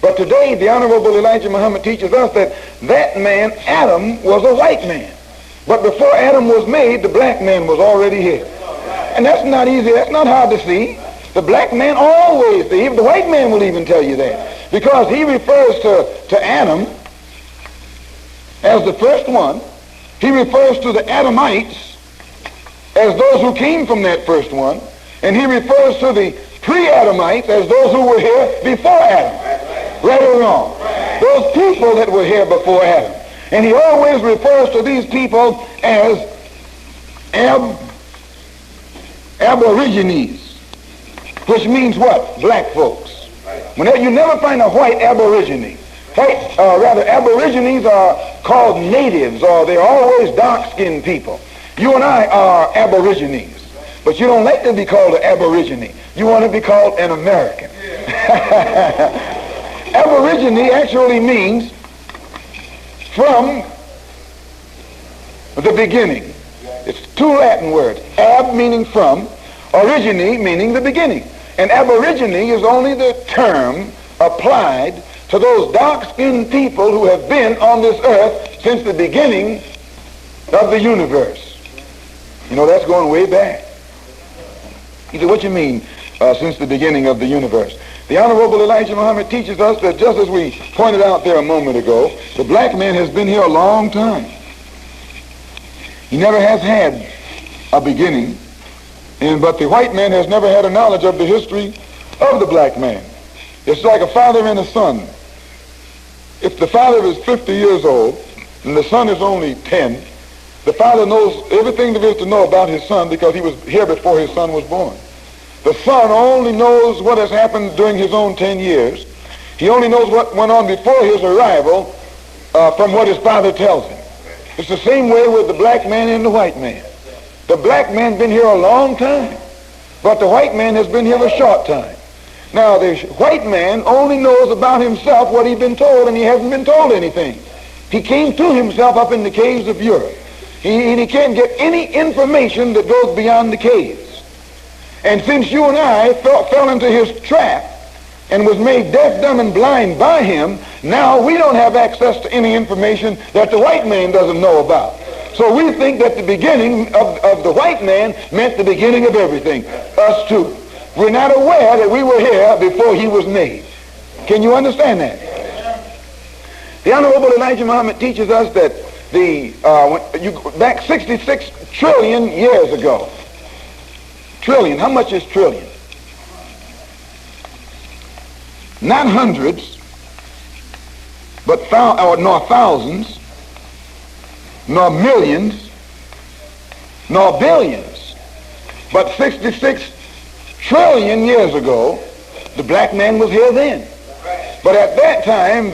But today, the Honorable Elijah Muhammad teaches us that that man, Adam, was a white man. But before Adam was made, the black man was already here. And that's not easy. That's not hard to see. The black man always, the white man will even tell you that. Because he refers to Adam as the first one. He refers to the Adamites as those who came from that first one. And he refers to the pre-Adamites as those who were here before Adam. Right or wrong? Those people that were here before Adam. And he always refers to these people as aborigines, which means what? Black folks. Whenever you never find a white aborigine. Aborigines are called natives, or they're always dark-skinned people. You and I are aborigines. But you don't like to be called an aborigine. You want to be called an American. Aborigine actually means from the beginning. It's two Latin words. Ab meaning from, origine meaning the beginning. And aborigine is only the term applied to those dark-skinned people who have been on this earth since the beginning of the universe. You know, that's going way back. He said, what you mean, since the beginning of the universe? The Honorable Elijah Muhammad teaches us that just as we pointed out there a moment ago, the black man has been here a long time. He never has had a beginning, but the white man has never had a knowledge of the history of the black man. It's like a father and a son. If the father is 50 years old and the son is only 10, the father knows everything there is to know about his son because he was here before his son was born. The son only knows what has happened during his own 10 years. He only knows what went on before his arrival from what his father tells him. It's the same way with the black man and the white man. The black man been here a long time, but the white man has been here a short time. Now, the white man only knows about himself what he's been told, and he hasn't been told anything. He came to himself up in the caves of Europe. He can't get any information that goes beyond the caves. And since you and I fell into his trap and was made deaf, dumb, and blind by him, now we don't have access to any information that the white man doesn't know about. So we think that the beginning of the white man meant the beginning of everything, us too. We're not aware that we were here before he was made. Can you understand that? The Honorable Elijah Muhammad teaches us that back 66 trillion years ago. Trillion, how much is trillion? Not hundreds, but nor thousands, nor millions, nor billions. But 66 trillion years ago, the black man was here then. But at that time,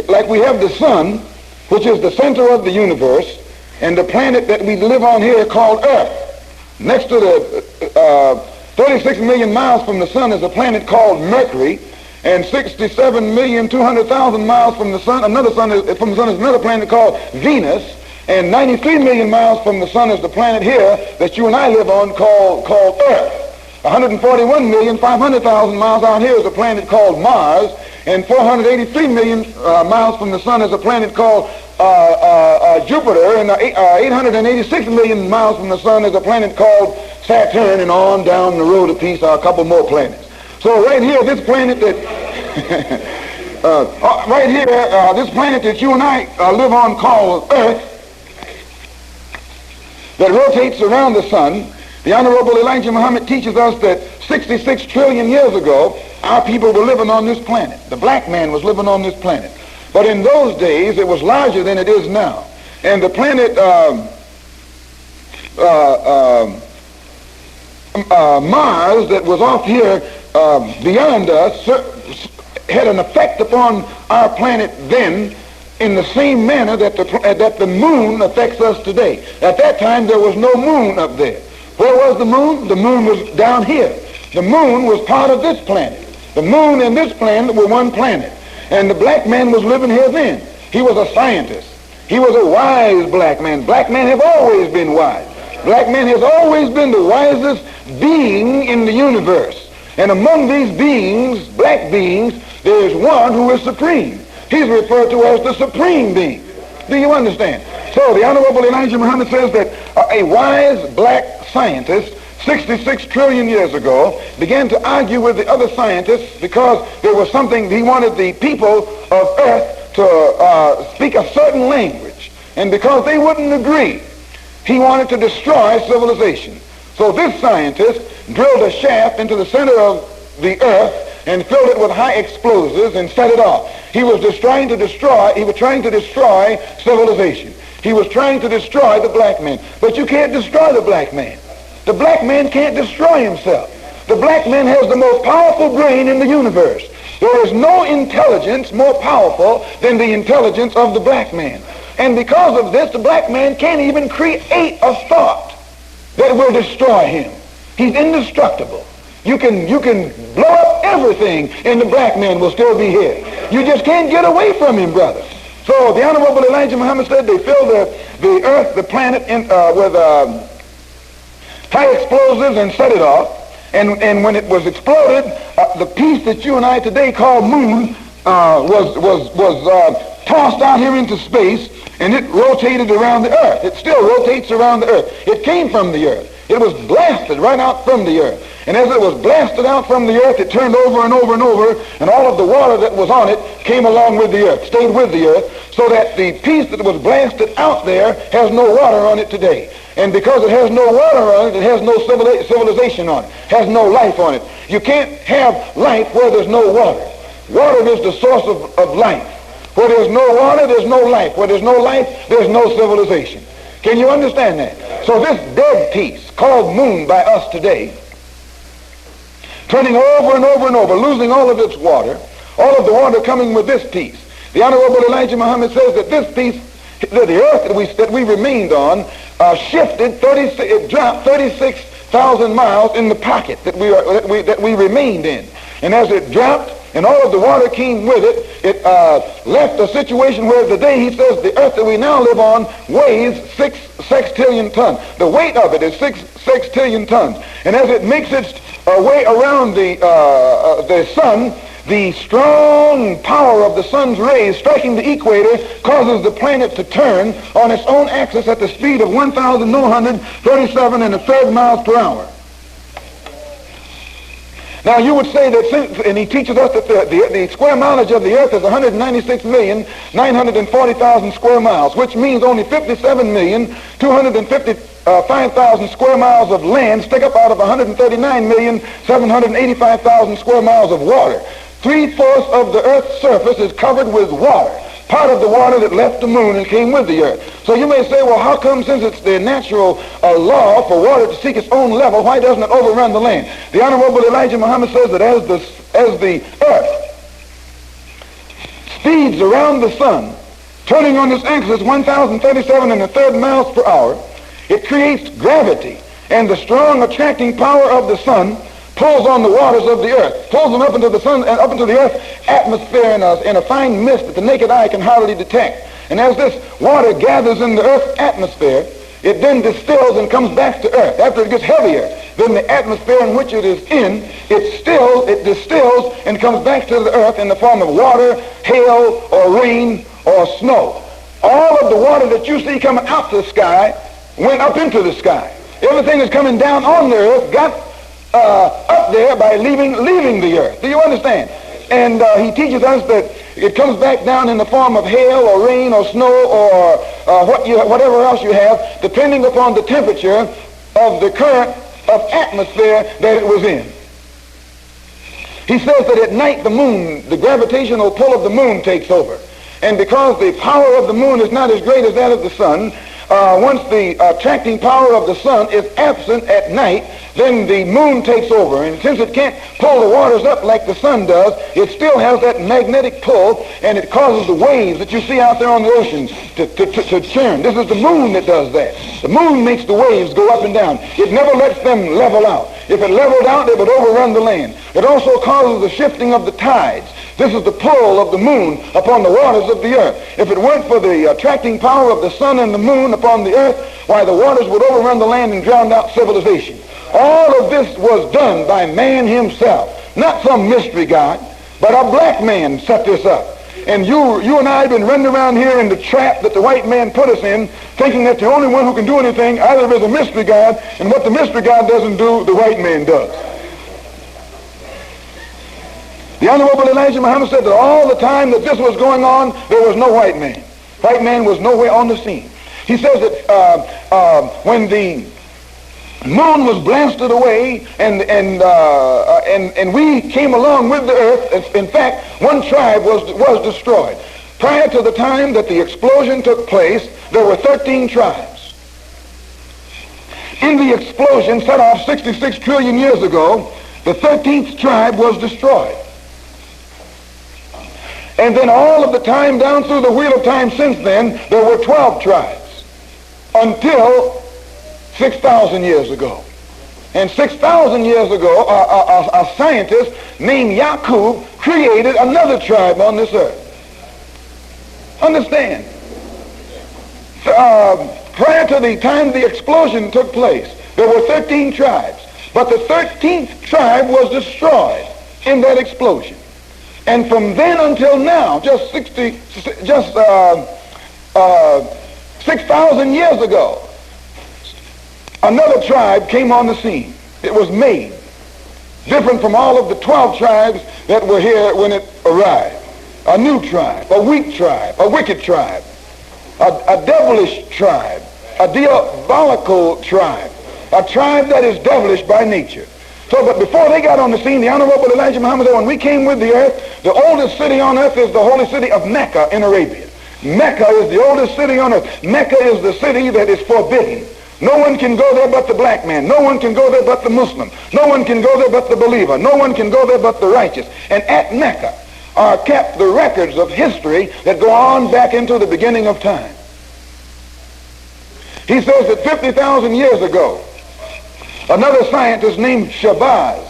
like we have the sun, which is the center of the universe, and the planet that we live on here called Earth. Next to the 36 million miles from the sun is a planet called Mercury, and 67,200,000 miles from the sun, another sun is another planet called Venus, and 93 million miles from the sun is the planet here that you and I live on called Earth. 141,500,000 miles out here is a planet called Mars, and 483 million miles from the sun is a planet called Jupiter, and 886 million miles from the sun is a planet called Saturn, and on down the road a piece are a couple more planets. So right here, this planet that this planet that you and I live on called Earth, that rotates around the sun. The Honorable Elijah Muhammad teaches us that 66 trillion years ago, our people were living on this planet. The black man was living on this planet. But in those days, it was larger than it is now. And the planet Mars that was off here beyond us had an effect upon our planet then in the same manner that the moon affects us today. At that time, there was no moon up there. Where was the moon? The moon was down here. The moon was part of this planet. The moon and this planet were one planet. And the black man was living here then. He was a scientist. He was a wise black man. Black men have always been wise. Black man has always been the wisest being in the universe. And among these beings, black beings, there is one who is supreme. He's referred to as the supreme being. Do you understand? So the Honorable Elijah Muhammad says that a wise black scientist 66 trillion years ago began to argue with the other scientists because there was something, he wanted the people of Earth to speak a certain language. And because they wouldn't agree, he wanted to destroy civilization. So this scientist drilled a shaft into the center of the Earth and filled it with high explosives and set it off. He was trying to destroy civilization. He was trying to destroy the black man. But you can't destroy the black man. The black man can't destroy himself. The black man has the most powerful brain in the universe. There is no intelligence more powerful than the intelligence of the black man. And because of this, the black man can't even create a thought that will destroy him. He's indestructible. You can blow up everything and the black man will still be here. You just can't get away from him, brother. So the Honorable Elijah Muhammad said they filled the earth, the planet, with high explosives and set it off. And when it was exploded, the piece that you and I today call moon was tossed out here into space, and it rotated around the earth. It still rotates around the earth. It came from the earth. It was blasted right out from the earth. And as it was blasted out from the earth, it turned over and over and over, and all of the water that was on it came along with the earth, stayed with the earth, so that the piece that was blasted out there has no water on it today. And because it has no water on it, it has no civilization on it, has no life on it. You can't have life where there's no water. Water is the source of life. Where there's no water, there's no life. Where there's no life, there's no civilization. Can you understand that? So this dead piece, called moon by us today, turning over and over and over, losing all of its water, all of the water coming with this piece. The Honorable Elijah Muhammad says that this piece, the earth that we remained on, shifted, it dropped 36,000 miles in the pocket that we remained in. And as it dropped, and all of the water came with it, it left a situation where today, he says, the earth that we now live on weighs 6 sextillion tons. The weight of it is 6 sextillion tons. And as it makes its way around the sun, the strong power of the sun's rays striking the equator causes the planet to turn on its own axis at the speed of 1,937 1/3 miles per hour. Now you would say that and he teaches us that the square mileage of the earth is 196,940,000 square miles, which means only 57,255,000 square miles of land stick up out of 139,785,000 square miles of water. 3/4 of the earth's surface is covered with water, part of the water that left the moon and came with the earth. So you may say, well, how come, since it's the natural law for water to seek its own level, why doesn't it overrun the land? The Honorable Elijah Muhammad says that as the earth speeds around the sun, turning on its axis 1,037 1/3 miles per hour, it creates gravity, and the strong attracting power of the sun pulls on the waters of the earth, pulls them up into the sun and up into the earth's atmosphere in a fine mist that the naked eye can hardly detect. And as this water gathers in the earth's atmosphere, it then distills and comes back to earth. After it gets heavier than the atmosphere in which it is in, it distills and comes back to the earth in the form of water, hail, or rain, or snow. All of the water that you see coming out the sky went up into the sky. Everything that's coming down on the earth got up there by leaving the earth. Do you understand? And he teaches us that it comes back down in the form of hail or rain or snow or whatever else you have, depending upon the temperature of the current of atmosphere that it was in. He says that at night the gravitational pull of the moon takes over. And because the power of the moon is not as great as that of the sun, once the attracting power of the sun is absent at night, then the moon takes over. And since it can't pull the waters up like the sun does, it still has that magnetic pull, and it causes the waves that you see out there on the ocean to churn. This is the moon that does that. The moon makes the waves go up and down. It never lets them level out. If it leveled out, it would overrun the land. It also causes the shifting of the tides. This is the pull of the moon upon the waters of the earth. If it weren't for the attracting power of the sun and the moon upon the earth, why, the waters would overrun the land and drown out civilization. All of this was done by man himself, not some mystery god, but a black man set this up. And you and I have been running around here in the trap that the white man put us in, thinking that the only one who can do anything either is a mystery god, and what the mystery god doesn't do, the white man does. The Honorable Elijah Muhammad said that all the time that this was going on, there was no white man. White man was nowhere on the scene. He says that when the moon was blasted away and we came along with the earth, in fact, one tribe was destroyed. Prior to the time that the explosion took place, there were 13 tribes. In the explosion set off 66 trillion years ago, the 13th tribe was destroyed. And then all of the time down through the wheel of time since then, there were 12 tribes until 6,000 years ago. And 6,000 years ago, a scientist named Yaqub created another tribe on this earth. Understand? Prior to the time the explosion took place, there were 13 tribes. But the 13th tribe was destroyed in that explosion. And from then until now, just 6,000 years ago, another tribe came on the scene. It was made, different from all of the 12 tribes that were here when it arrived. A new tribe, a weak tribe, a wicked tribe, a devilish tribe, a diabolical tribe, a tribe that is devilish by nature. So, but before they got on the scene, the Honorable Elijah Muhammad said, when we came with the earth, the oldest city on earth is the holy city of Mecca in Arabia. Mecca is the oldest city on earth. Mecca is the city that is forbidden. No one can go there but the black man. No one can go there but the Muslim. No one can go there but the believer. No one can go there but the righteous. And at Mecca are kept the records of history that go on back into the beginning of time. He says that 50,000 years ago, another scientist named Shabazz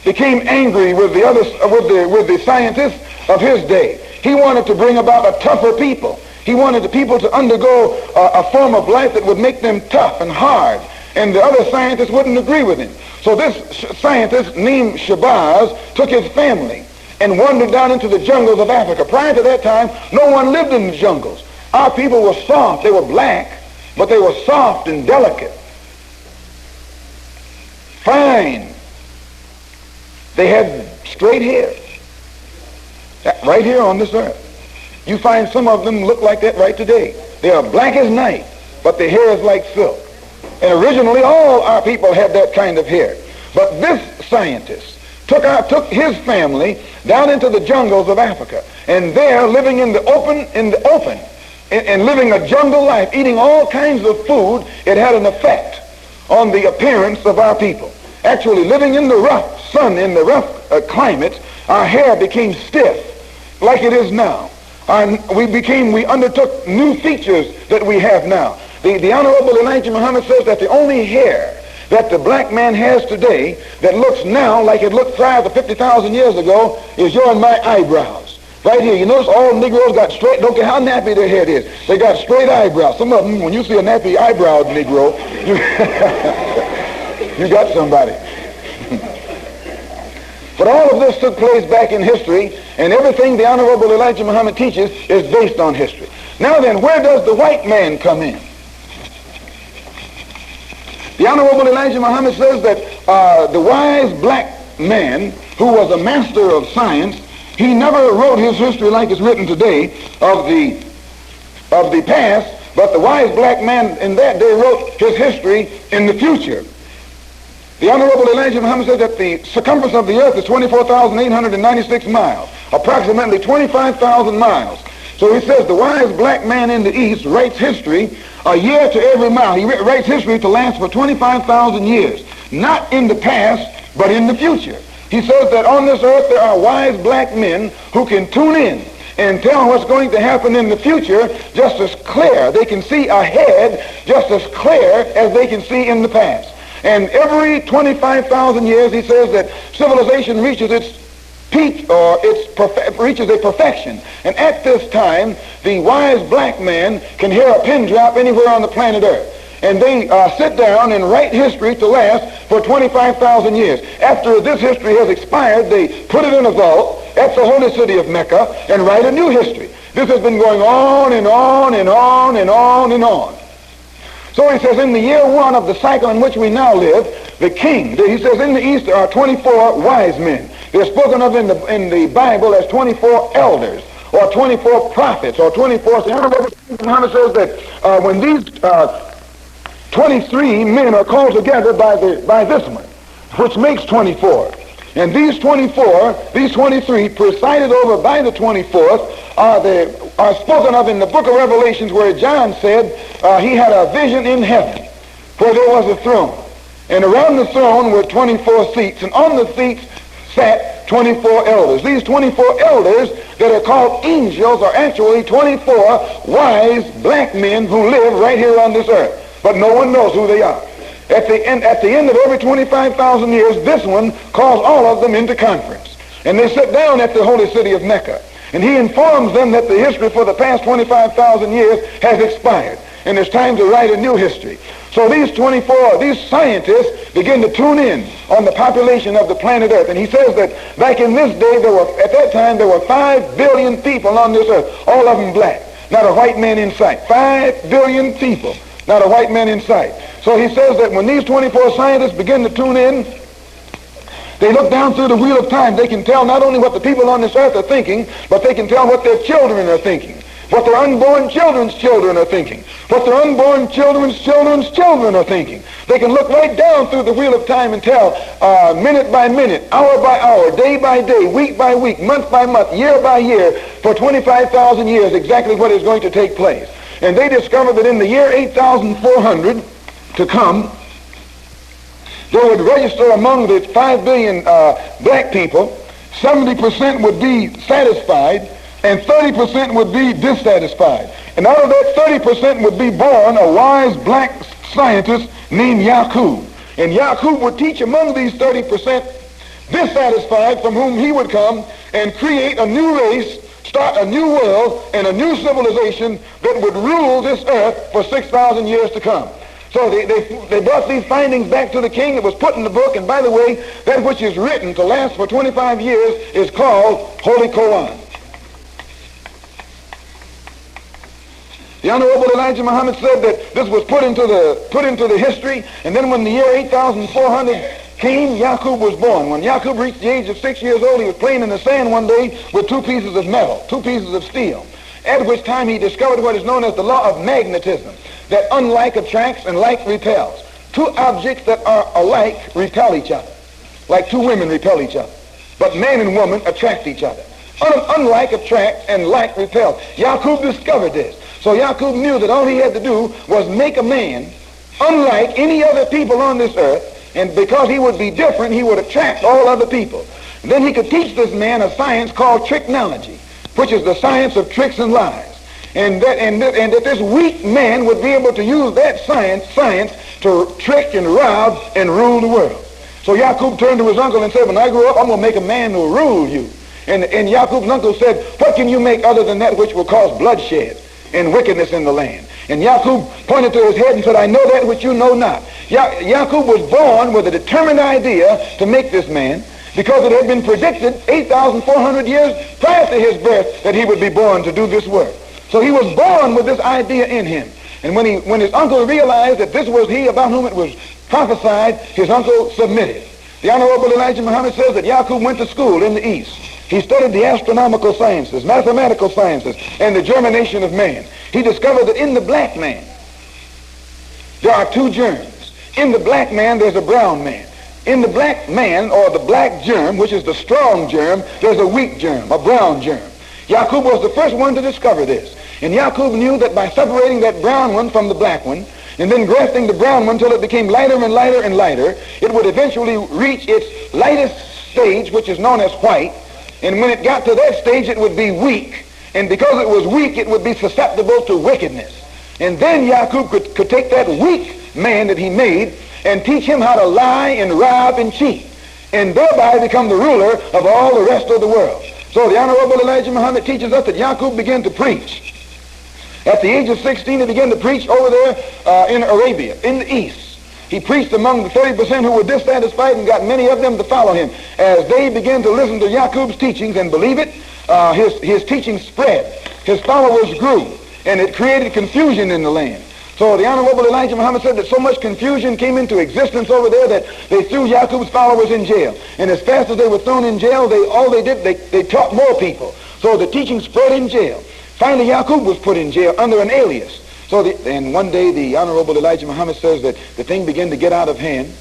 became angry with the scientists of his day. He wanted to bring about a tougher people. He wanted the people to undergo a form of life that would make them tough and hard, and the other scientists wouldn't agree with him. So this scientist named Shabazz took his family and wandered down into the jungles of Africa. Prior to that time, no one lived in the jungles. Our people were soft. They were black, but they were soft and delicate. Fine. They had straight hair. Right here on this earth. You find some of them look like that right today. They are black as night, but their hair is like silk. And originally all our people had that kind of hair. But this scientist took his family down into the jungles of Africa, and there, living in the open, and living a jungle life, eating all kinds of food, it had an effect on the appearance of our people. Actually, living in the rough sun, in the rough climate, our hair became stiff, like it is now. We undertook new features that we have now. The Honorable Elijah Muhammad says that the only hair that the black man has today that looks now like it looked prior to 50,000 years ago is your and my eyebrows. Right here, you notice all Negroes got straight, don't care how nappy their head is, they got straight eyebrows. Some of them, when you see a nappy eyebrow Negro, you got somebody. But all of this took place back in history, and everything the Honorable Elijah Muhammad teaches is based on history. Now then, where does the white man come in? The Honorable Elijah Muhammad says that the wise black man who was a master of science, he never wrote his history like it's written today of the past, but the wise black man in that day wrote his history in the future. The Honorable Elijah Muhammad said that the circumference of the earth is 24,896 miles, approximately 25,000 miles. So he says the wise black man in the East writes history a year to every mile. He writes history to last for 25,000 years, not in the past, but in the future. He says that on this earth there are wise black men who can tune in and tell what's going to happen in the future just as clear. They can see ahead just as clear as they can see in the past. And every 25,000 years, he says that civilization reaches its peak, or reaches a perfection. And at this time, the wise black man can hear a pin drop anywhere on the planet Earth. And they sit down and write history to last for 25,000 years. After this history has expired, they put it in a vault at the holy city of Mecca and write a new history. This has been going on and on and on and on and on. So he says, in the year one of the cycle in which we now live, the king, he says, in the East there are 24 wise men. They're spoken of in the Bible as 24 elders, or 24 prophets, or 24. Muhammad says that when these 23 men are called together by this one, which makes 24. And these 23, presided over by the 24th, are spoken of in the book of Revelations, where John said he had a vision in heaven where there was a throne. And around the throne were 24 seats, and on the seats sat 24 elders. These 24 elders that are called angels are actually 24 wise black men who live right here on this earth. But no one knows who they are. At the end of every 25,000 years, this one calls all of them into conference. And they sit down at the holy city of Mecca. And he informs them that the history for the past 25,000 years has expired. And it's time to write a new history. So these scientists begin to tune in on the population of the planet Earth. And he says that back in this day, at that time, there were 5 billion people on this earth, all of them black. Not a white man in sight. 5 billion people, not a white man in sight. So he says that when these 24 scientists begin to tune in, they look down through the wheel of time. They can tell not only what the people on this earth are thinking, but they can tell what their children are thinking, what their unborn children's children are thinking, what their unborn children's children's children are thinking. They can look right down through the wheel of time and tell minute by minute, hour by hour, day by day, week by week, month by month, year by year, for 25,000 years exactly what is going to take place. And they discovered that in the year 8,400 to come, they would register among the 5 billion black people, 70% would be satisfied and 30% would be dissatisfied. And out of that 30% would be born a wise black scientist named Yaqub. And Yaqub would teach among these 30% dissatisfied, from whom he would come and create a new race, start a new world and a new civilization that would rule this earth for 6,000 years to come. So they brought these findings back to the king. It was put in the book, and by the way, that which is written to last for 25 years is called Holy Quran. The Honorable Elijah Muhammad said that this was put into the history, and then when the year 8,400 came, Yaqub was born. When Yaqub reached the age of 6 years old, he was playing in the sand one day with two pieces of metal, two pieces of steel, at which time he discovered what is known as the law of magnetism, that unlike attracts and like repels. Two objects that are alike repel each other, like two women repel each other. But man and woman attract each other. Unlike attract and like repel. Yaqub discovered this. So Yaqub knew that all he had to do was make a man unlike any other people on this earth, and because he would be different, he would attract all other people. And then he could teach this man a science called tricknology, which is the science of tricks and lies. And that this weak man would be able to use that science to trick and rob and rule the world. So Yaqub turned to his uncle and said, when I grow up, I'm going to make a man who will rule you. And Yaqub's uncle said, what can you make other than that which will cause bloodshed and wickedness in the land? And Yaqub pointed to his head and said, I know that which you know not. Yaqub was born with a determined idea to make this man, because it had been predicted 8,400 years prior to his birth that he would be born to do this work. So he was born with this idea in him. And when his uncle realized that this was he about whom it was prophesied, his uncle submitted. The Honorable Elijah Muhammad says that Yaqub went to school in the East. He studied the astronomical sciences, mathematical sciences, and the germination of man. He discovered that in the black man, there are two germs. In the black man, there's a brown man. In the black man, or the black germ, which is the strong germ, there's a weak germ, a brown germ. Yaqub was the first one to discover this. And Yaqub knew that by separating that brown one from the black one, and then grafting the brown one until it became lighter and lighter and lighter, it would eventually reach its lightest stage, which is known as white. And when it got to that stage, it would be weak. And because it was weak, it would be susceptible to wickedness. And then Yaqub could take that weak man that he made and teach him how to lie and rob and cheat, and thereby become the ruler of all the rest of the world. So the Honorable Elijah Muhammad teaches us that Yaqub began to preach. At the age of 16, he began to preach over there in Arabia, in the East. He preached among the 30% who were dissatisfied and got many of them to follow him. As they began to listen to Yaqub's teachings and believe it, his teaching spread. His followers grew, and it created confusion in the land. So the Honorable Elijah Muhammad said that so much confusion came into existence over there that they threw Yaqub's followers in jail. And as fast as they were thrown in jail, they taught more people. So the teaching spread in jail. Finally, Yaqub was put in jail under an alias. And one day the Honorable Elijah Muhammad says that the thing began to get out of hand,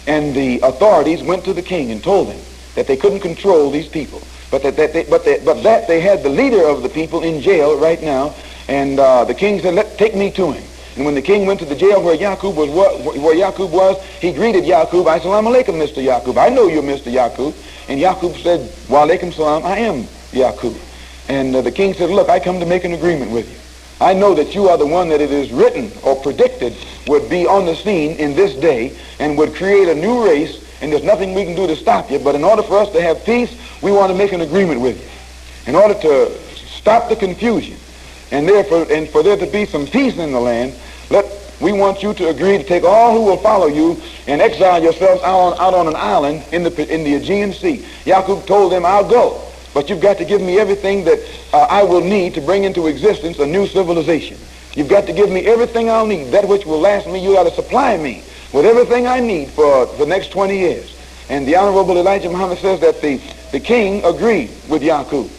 and the authorities went to the king and told him that they couldn't control these people, but that they had the leader of the people in jail right now. And the king said, take me to him. And when the king went to the jail where Yaqub was, he greeted Yaqub. Assalamu alaikum, Mr. Yaqub. I know you're Mr. Yaqub. And Yaqub said, wa alaikum salam, I am Yaqub. And the king said, look, I come to make an agreement with you. I know that you are the one that it is written or predicted would be on the scene in this day and would create a new race, and there's nothing we can do to stop you. But in order for us to have peace, we want to make an agreement with you. In order to stop the confusion, and for there to be some peace in the land, we want you to agree to take all who will follow you and exile yourselves out on an island in the Aegean Sea. Yaqub told them, I'll go, but you've got to give me everything that I will need to bring into existence a new civilization. You've got to give me everything I'll need, that which will last me. You got to supply me with everything I need for the next 20 years. And the Honorable Elijah Muhammad says that the king agreed with Yaqub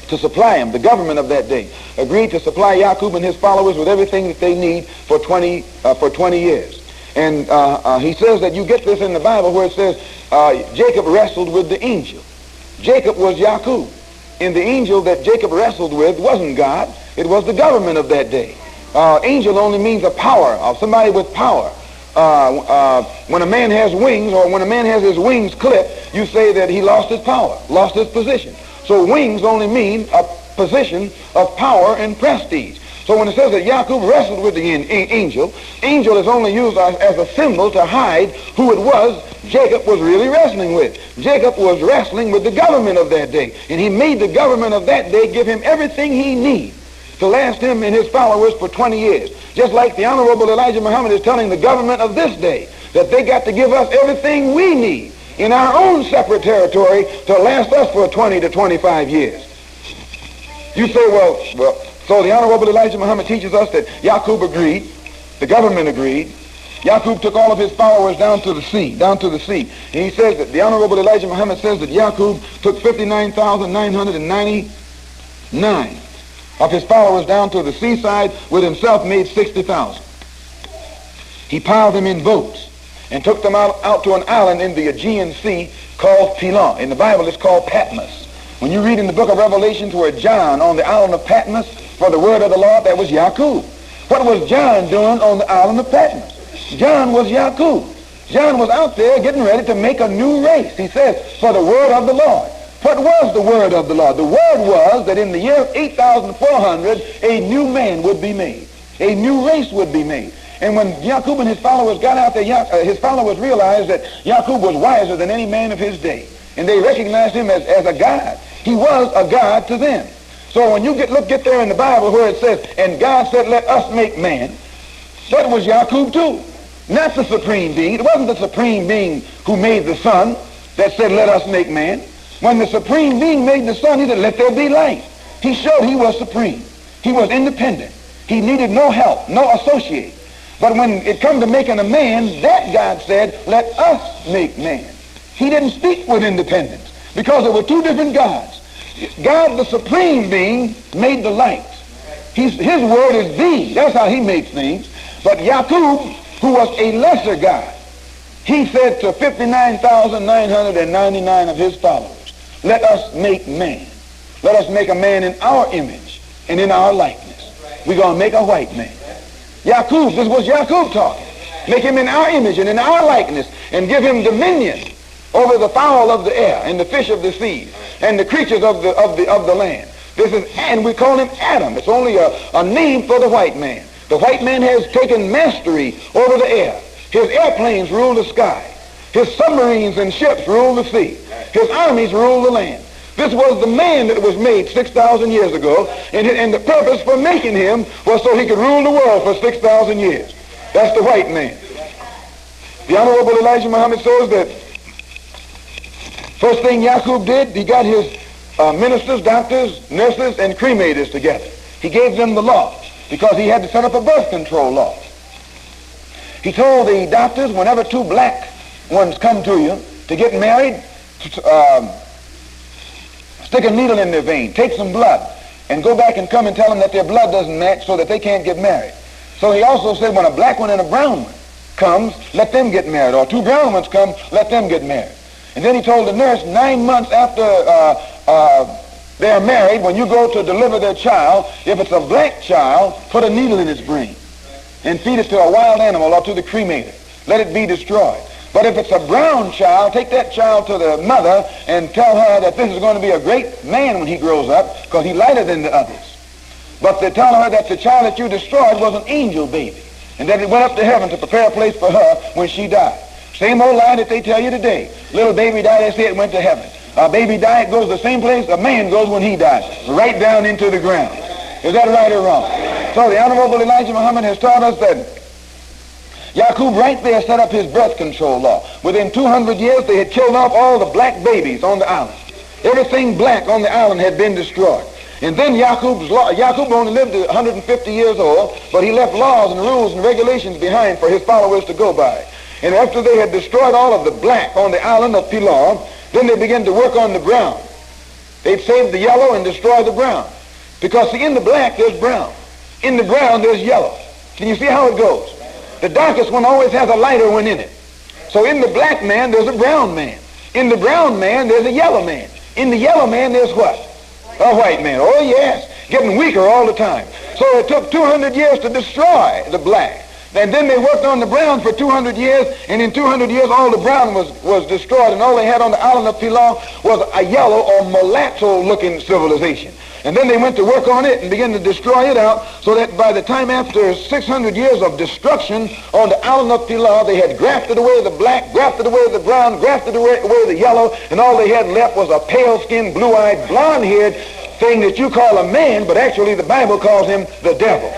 to supply him. The government of that day agreed to supply Yaqub and his followers with everything that they need for 20 years. And he says that you get this in the Bible where it says Jacob wrestled with the angel. Jacob was Yaqub. And the angel that Jacob wrestled with wasn't God. It was the government of that day. Angel only means a power, of somebody with power. When a man has wings, or when a man has his wings clipped, you say that he lost his power, lost his position. So wings only mean a position of power and prestige. So when it says that Yaqub wrestled with the angel, angel is only used as a symbol to hide who it was Jacob was really wrestling with. Jacob was wrestling with the government of that day, and he made the government of that day give him everything he needs to last him and his followers for 20 years. Just like the Honorable Elijah Muhammad is telling the government of this day that they got to give us everything we need in our own separate territory to last us for 20 to 25 years. You say, well, so the Honorable Elijah Muhammad teaches us that Yaqub agreed, the government agreed, Yaqub took all of his followers down to the sea. And he says that the Honorable Elijah Muhammad says that Yaqub took 59,999 of his followers down to the seaside, with himself made 60,000. He piled them in boats and took them out to an island in the Aegean Sea called Pilan. In the Bible it's called Patmos. When you read in the book of Revelation where John on the island of Patmos for the word of the Lord, that was Yaqub. What was John doing on the island of Patmos? John was Yaqub. John was out there getting ready to make a new race. He says, for the word of the Lord. What was the word of the Lord? The word was that in the year 8,400, a new man would be made. A new race would be made. And when Yaqub and his followers got out there, his followers realized that Yaqub was wiser than any man of his day. And they recognized him as a god. He was a god to them. So when you get there in the Bible where it says, and God said, let us make man, that was Yaqub too. Not the supreme being. It wasn't the supreme being who made the sun that said, let us make man. When the supreme being made the sun, he said, let there be light. He showed he was supreme. He was independent. He needed no help, no associate. But when it come to making a man, that God said, let us make man. He didn't speak with independence because there were two different gods. God, the supreme being, made the light. His word is thee. That's how he makes things. But Yaqub, who was a lesser God, he said to 59,999 of his followers, let us make man. Let us make a man in our image and in our likeness. We're going to make a white man. Yaqub, this was Yaqub talking. Make him in our image and in our likeness, and give him dominion over the fowl of the air and the fish of the seas and the creatures of the land. And we call him Adam. It's only a name for the white man. The white man has taken mastery over the air. His airplanes rule the sky. His submarines and ships rule the sea. His armies rule the land. This was the man that was made 6,000 years ago, and the purpose for making him was so he could rule the world for 6,000 years. That's the white man. The Honorable Elijah Muhammad says that first thing Yaqub did, he got his ministers, doctors, nurses, and cremators together. He gave them the law because he had to set up a birth control law. He told the doctors, whenever two black ones come to you to get married, stick a needle in their vein, take some blood, and go back and come and tell them that their blood doesn't match so that they can't get married. So he also said when a black one and a brown one comes, let them get married. Or two brown ones come, let them get married. And then he told the nurse 9 months after they're married, when you go to deliver their child, if it's a black child, put a needle in its brain and feed it to a wild animal or to the cremator. Let it be destroyed. But if it's a brown child, take that child to the mother and tell her that this is going to be a great man when he grows up because he's lighter than the others. But they tell her that the child that you destroyed was an angel baby and that it went up to heaven to prepare a place for her when she died. Same old lie that they tell you today. Little baby died, they say it went to heaven. A baby died, it goes the same place a man goes when he dies, right down into the ground. Is that right or wrong? So the Honorable Elijah Muhammad has taught us that Yaqub right there set up his birth control law. Within 200 years, they had killed off all the black babies on the island. Everything black on the island had been destroyed. And then Yaqub only lived 150 years old, but he left laws and rules and regulations behind for his followers to go by. And after they had destroyed all of the black on the island of Pilar, then they began to work on the brown. They'd save the yellow and destroy the brown. Because see, in the black there's brown. In the brown there's yellow. Can you see how it goes? The darkest one always has a lighter one in it. So in the black man there's a brown man. In the brown man there's a yellow man. In the yellow man there's what? A white man. Oh yes, getting weaker all the time. So it took 200 years to destroy the black. And then they worked on the brown for 200 years, and in 200 years all the brown was destroyed, and all they had on the island of Pilar was a yellow or mulatto-looking civilization. And then they went to work on it and began to destroy it out, so that by the time after 600 years of destruction on the island of Pilar, they had grafted away the black, grafted away the brown, grafted away the yellow, and all they had left was a pale-skinned, blue-eyed, blonde-haired thing that you call a man, but actually the Bible calls him the devil.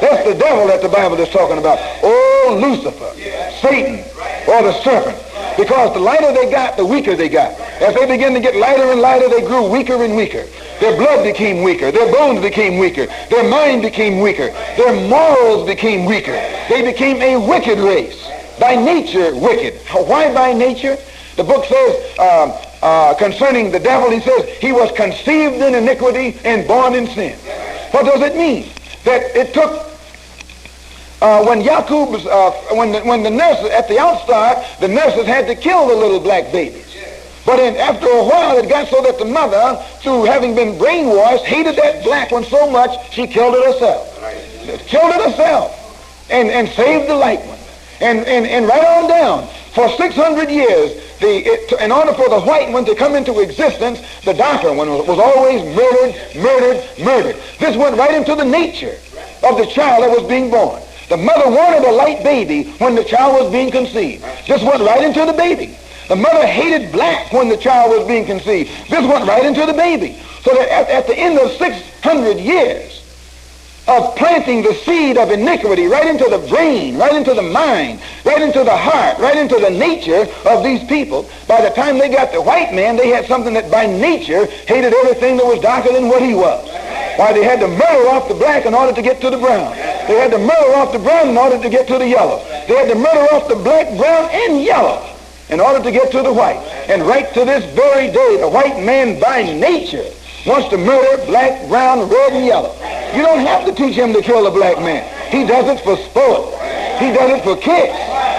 That's the devil that the Bible is talking about. Oh, Lucifer, Satan, or the serpent. Because the lighter they got, the weaker they got. As they began to get lighter and lighter, they grew weaker and weaker. Their blood became weaker. Their bones became weaker. Their mind became weaker. Their morals became weaker. They became a wicked race. By nature, wicked. Why by nature? The book says concerning the devil, he says, he was conceived in iniquity and born in sin. What does it mean? That it took, when Jacob's, when the nurses, at the outstart, the nurses had to kill the little black babies. But after a while, it got so that the mother, through having been brainwashed, hated that black one so much, she killed it herself. Killed it herself and saved the light one. And right on down, for 600 years, in order for the white one to come into existence, the darker one was always murdered. This went right into the nature of the child that was being born. The mother wanted a light baby when the child was being conceived. This went right into the baby. The mother hated black when the child was being conceived. This went right into the baby. So that at the end of 600 years of planting the seed of iniquity right into the brain, right into the mind, right into the heart, right into the nature of these people, by the time they got the white man, they had something that by nature hated everything that was darker than what he was. Why, they had to murder off the black in order to get to the brown. They had to murder off the brown in order to get to the yellow. They had to murder off the black, brown, and yellow in order to get to the white. And right to this very day, the white man by nature wants to murder black, brown, red, and yellow. You don't have to teach him to kill a black man. He does it for sport. He does it for kicks.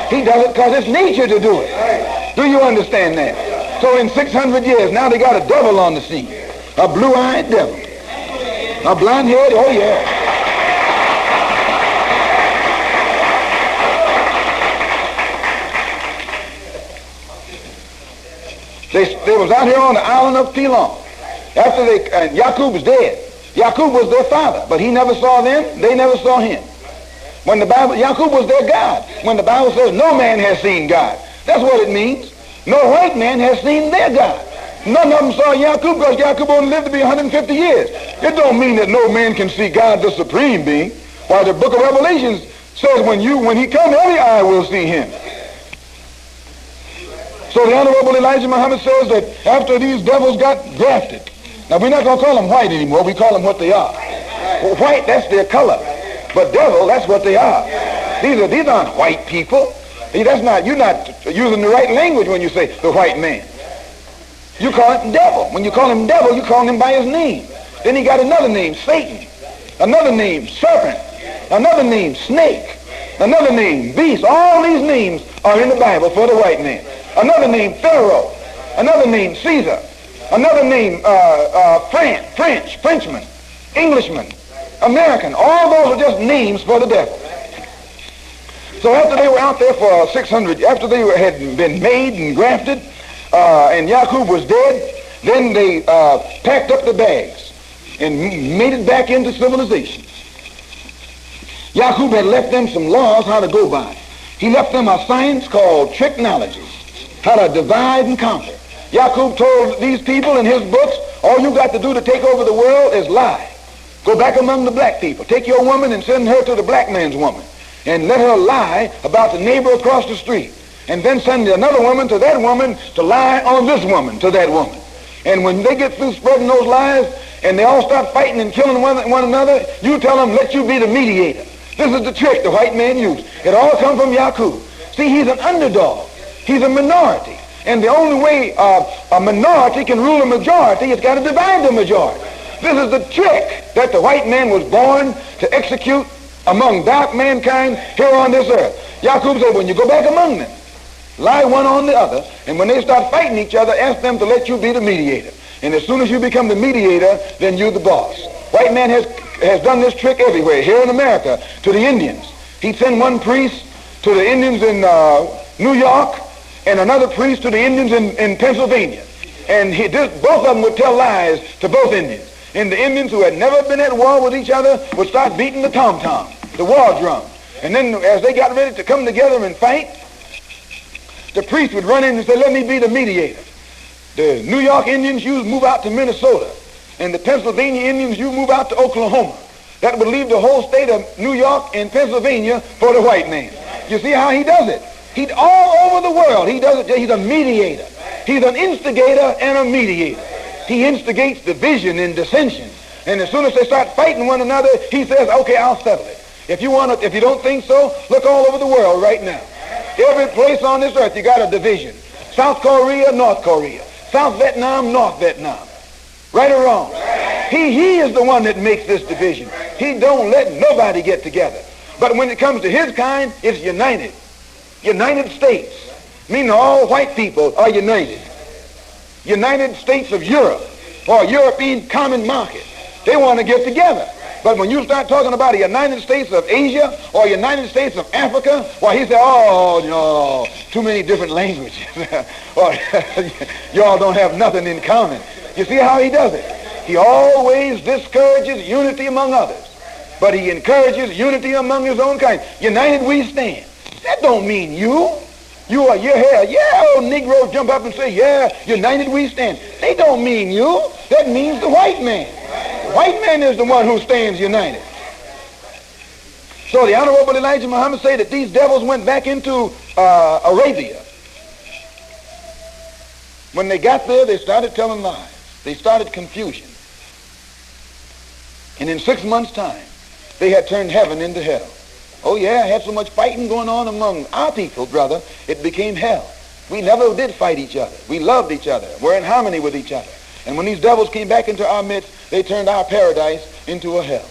He does it because it's nature to do it. Do you understand that? So in 600 years, now they got a devil on the scene. A blue-eyed devil. A blonde-haired, oh yeah. They was out here on the island of Pilon. After Jacob was dead. Jacob was their father, but he never saw them. They never saw him. When the Bible, Jacob was their God. When the Bible says no man has seen God, that's what it means. No white man has seen their God. None of them saw Jacob because Jacob only lived to be 150 years. It don't mean that no man can see God, the supreme being. Why, the book of Revelation says when he comes, every eye will see him. So the Honorable Elijah Muhammad says that after these devils got grafted, now we're not going to call them white anymore, we call them what they are. Well, white, that's their color. But devil, that's what they are. These aren't white people. See, you're not using the right language when you say the white man. You call him devil. When you call him devil, you call him by his name. Then he got another name, Satan. Another name, serpent. Another name, snake. Another name, beast. All these names are in the Bible for the white man. Another name, Pharaoh. Another name, Caesar. Another name, Frenchman, Englishman, American. All those are just names for the devil. So after they were out there for 600, after they had been made and grafted, and Jacob was dead, then they packed up the bags and made it back into civilization. Jacob had left them some laws how to go by. He left them a science called technology, how to divide and conquer. Jacob told these people in his books, all you got to do to take over the world is lie. Go back among the black people. Take your woman and send her to the black man's woman. And let her lie about the neighbor across the street. And then send another woman to that woman to lie on this woman to that woman. And when they get through spreading those lies and they all start fighting and killing one another, you tell them, let you be the mediator. This is the trick the white man used. It all comes from Jacob. See, he's an underdog. He's a minority. And the only way a minority can rule a majority, it's got to divide the majority. This is the trick that the white man was born to execute among dark mankind here on this earth. Jacob said, when you go back among them, lie one on the other, and when they start fighting each other, ask them to let you be the mediator. And as soon as you become the mediator, then you're the boss. White man has done this trick everywhere. Here in America, to the Indians. He'd send one priest to the Indians in New York, and another priest to the Indians in Pennsylvania. And both of them would tell lies to both Indians. And the Indians who had never been at war with each other would start beating the tom-tom, the war drum. And then as they got ready to come together and fight, the priest would run in and say, let me be the mediator. The New York Indians, you move out to Minnesota. And the Pennsylvania Indians, you move out to Oklahoma. That would leave the whole state of New York and Pennsylvania for the white man. You see how he does it? He's all over the world. He does it. He's a mediator. He's an instigator and a mediator. He instigates division and dissension. And as soon as they start fighting one another, he says, okay, I'll settle it. If you don't think so, look all over the world right now. Every place on this earth, you got a division. South Korea, North Korea. South Vietnam, North Vietnam. Right or wrong? He is the one that makes this division. He don't let nobody get together. But when it comes to his kind, it's united. United States. Meaning all white people are united. United States of Europe, or European Common Market. They want to get together. But when you start talking about a United States of Asia or United States of Africa, well, he said, oh, no, too many different languages. Or y'all don't have nothing in common. You see how he does it? He always discourages unity among others, but he encourages unity among his own kind. United we stand. That don't mean you. You're here. Yeah, old Negro jump up and say, yeah, united we stand. They don't mean you. That means the white man. The white man is the one who stands united. So the Honorable Elijah Muhammad say that these devils went back into Arabia. When they got there, they started telling lies. They started confusion. And in 6 months' time, they had turned heaven into hell. Oh yeah, had so much fighting going on among our people, brother, it became hell. We never did fight each other. We loved each other. We're in harmony with each other. And when these devils came back into our midst, they turned our paradise into a hell.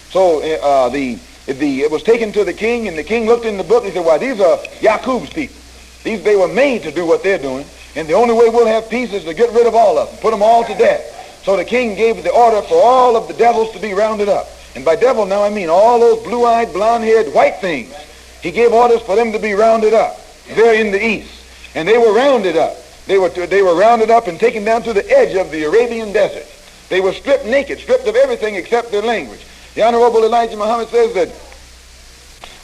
So it was taken to the king, and the king looked in the book and he said, well, these are Yaqub's people. They were made to do what they're doing, and the only way we'll have peace is to get rid of all of them, put them all to death. So the king gave the order for all of the devils to be rounded up. And by devil now I mean all those blue-eyed, blonde-haired white things. He gave orders for them to be rounded up there in the east. And they were rounded up. They were rounded up and taken down to the edge of the Arabian desert. They were stripped naked, stripped of everything except their language. The Honorable Elijah Muhammad says that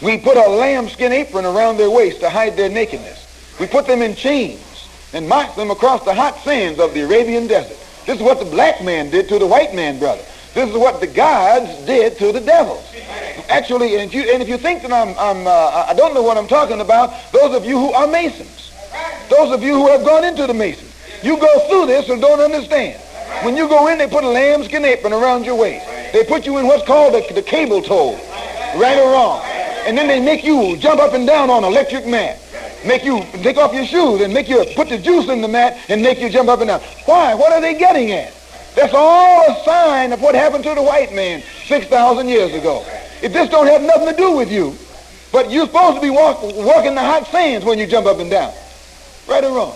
we put a lambskin apron around their waist to hide their nakedness. We put them in chains and marched them across the hot sands of the Arabian desert. This is what the black man did to the white man, brother. This is what the gods did to the devils. Actually, and if you think that I don't know what I'm talking about, those of you who are Masons, those of you who have gone into the Masons, you go through this and don't understand. When you go in, they put a lambskin apron around your waist. They put you in what's called the cable tow, right or wrong. And then they make you jump up and down on an electric mat. Make you take off your shoes and make you put the juice in the mat and make you jump up and down. Why? What are they getting at? That's all a sign of what happened to the white man 6,000 years ago. It just don't have nothing to do with you. But you're supposed to be walking the hot sands when you jump up and down. Right or wrong?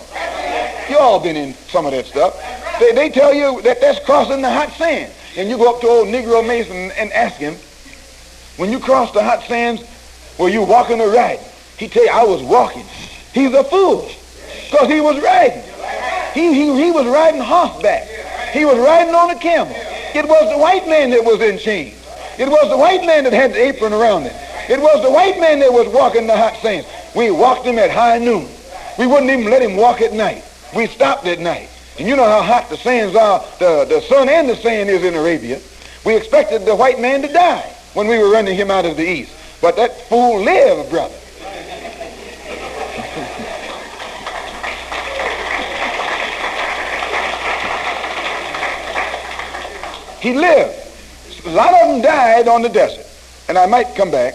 You all been in some of that stuff. They tell you that that's crossing the hot sand. And you go up to old Negro Mason and ask him, when you cross the hot sands, were you walking or riding? He tell you, I was walking. He's a fool because he was riding. He was riding horseback. He was riding on a camel. It was the white man that was in chains. It was the white man that had the apron around him. It was the white man that was walking the hot sands. We walked him at high noon. We wouldn't even let him walk at night. We stopped at night. And you know how hot the sands are, the sun and the sand is in Arabia. We expected the white man to die when we were running him out of the east. But that fool lived, brother. He lived. A lot of them died on the desert. And I might come back.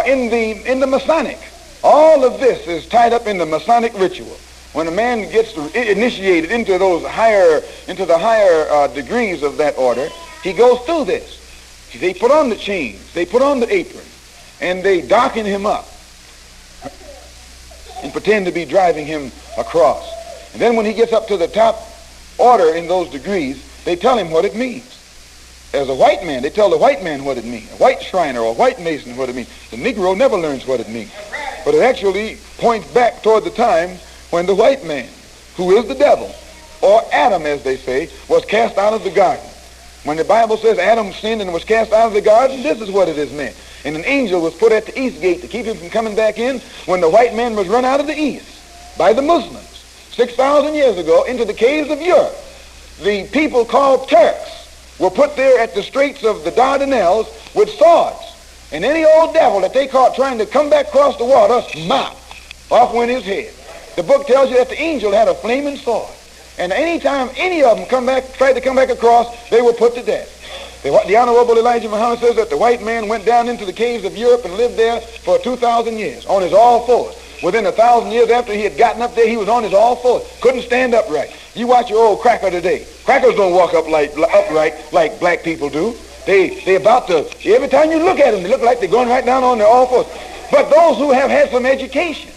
In the Masonic. All of this is tied up in the Masonic ritual. When a man gets initiated into the higher degrees of that order, he goes through this. They put on the chains, they put on the apron, and they darken him up and pretend to be driving him across. And then when he gets up to the top order in those degrees, they tell him what it means. As a white man, they tell the white man what it means. A white Shriner or a white Mason what it means. The Negro never learns what it means. But it actually points back toward the time when the white man, who is the devil, or Adam as they say, was cast out of the garden. When the Bible says Adam sinned and was cast out of the garden, this is what it is meant. And an angel was put at the east gate to keep him from coming back in when the white man was run out of the east by the Muslims 6,000 years ago into the caves of Europe. The people called Turks were put there at the straits of the Dardanelles with swords. And any old devil that they caught trying to come back across the water, mop, off went his head. The book tells you that the angel had a flaming sword. And anytime any of them tried to come back across, they were put to death. The Honorable Elijah Muhammad says that the white man went down into the caves of Europe and lived there for 2,000 years on his all fours. Within 1,000 years after he had gotten up there, he was on his all fours. Couldn't stand upright. You watch your old cracker today. Crackers don't walk upright like black people do. They about to, every time you look at them, they look like they're going right down on their all fours. But those who have had some education,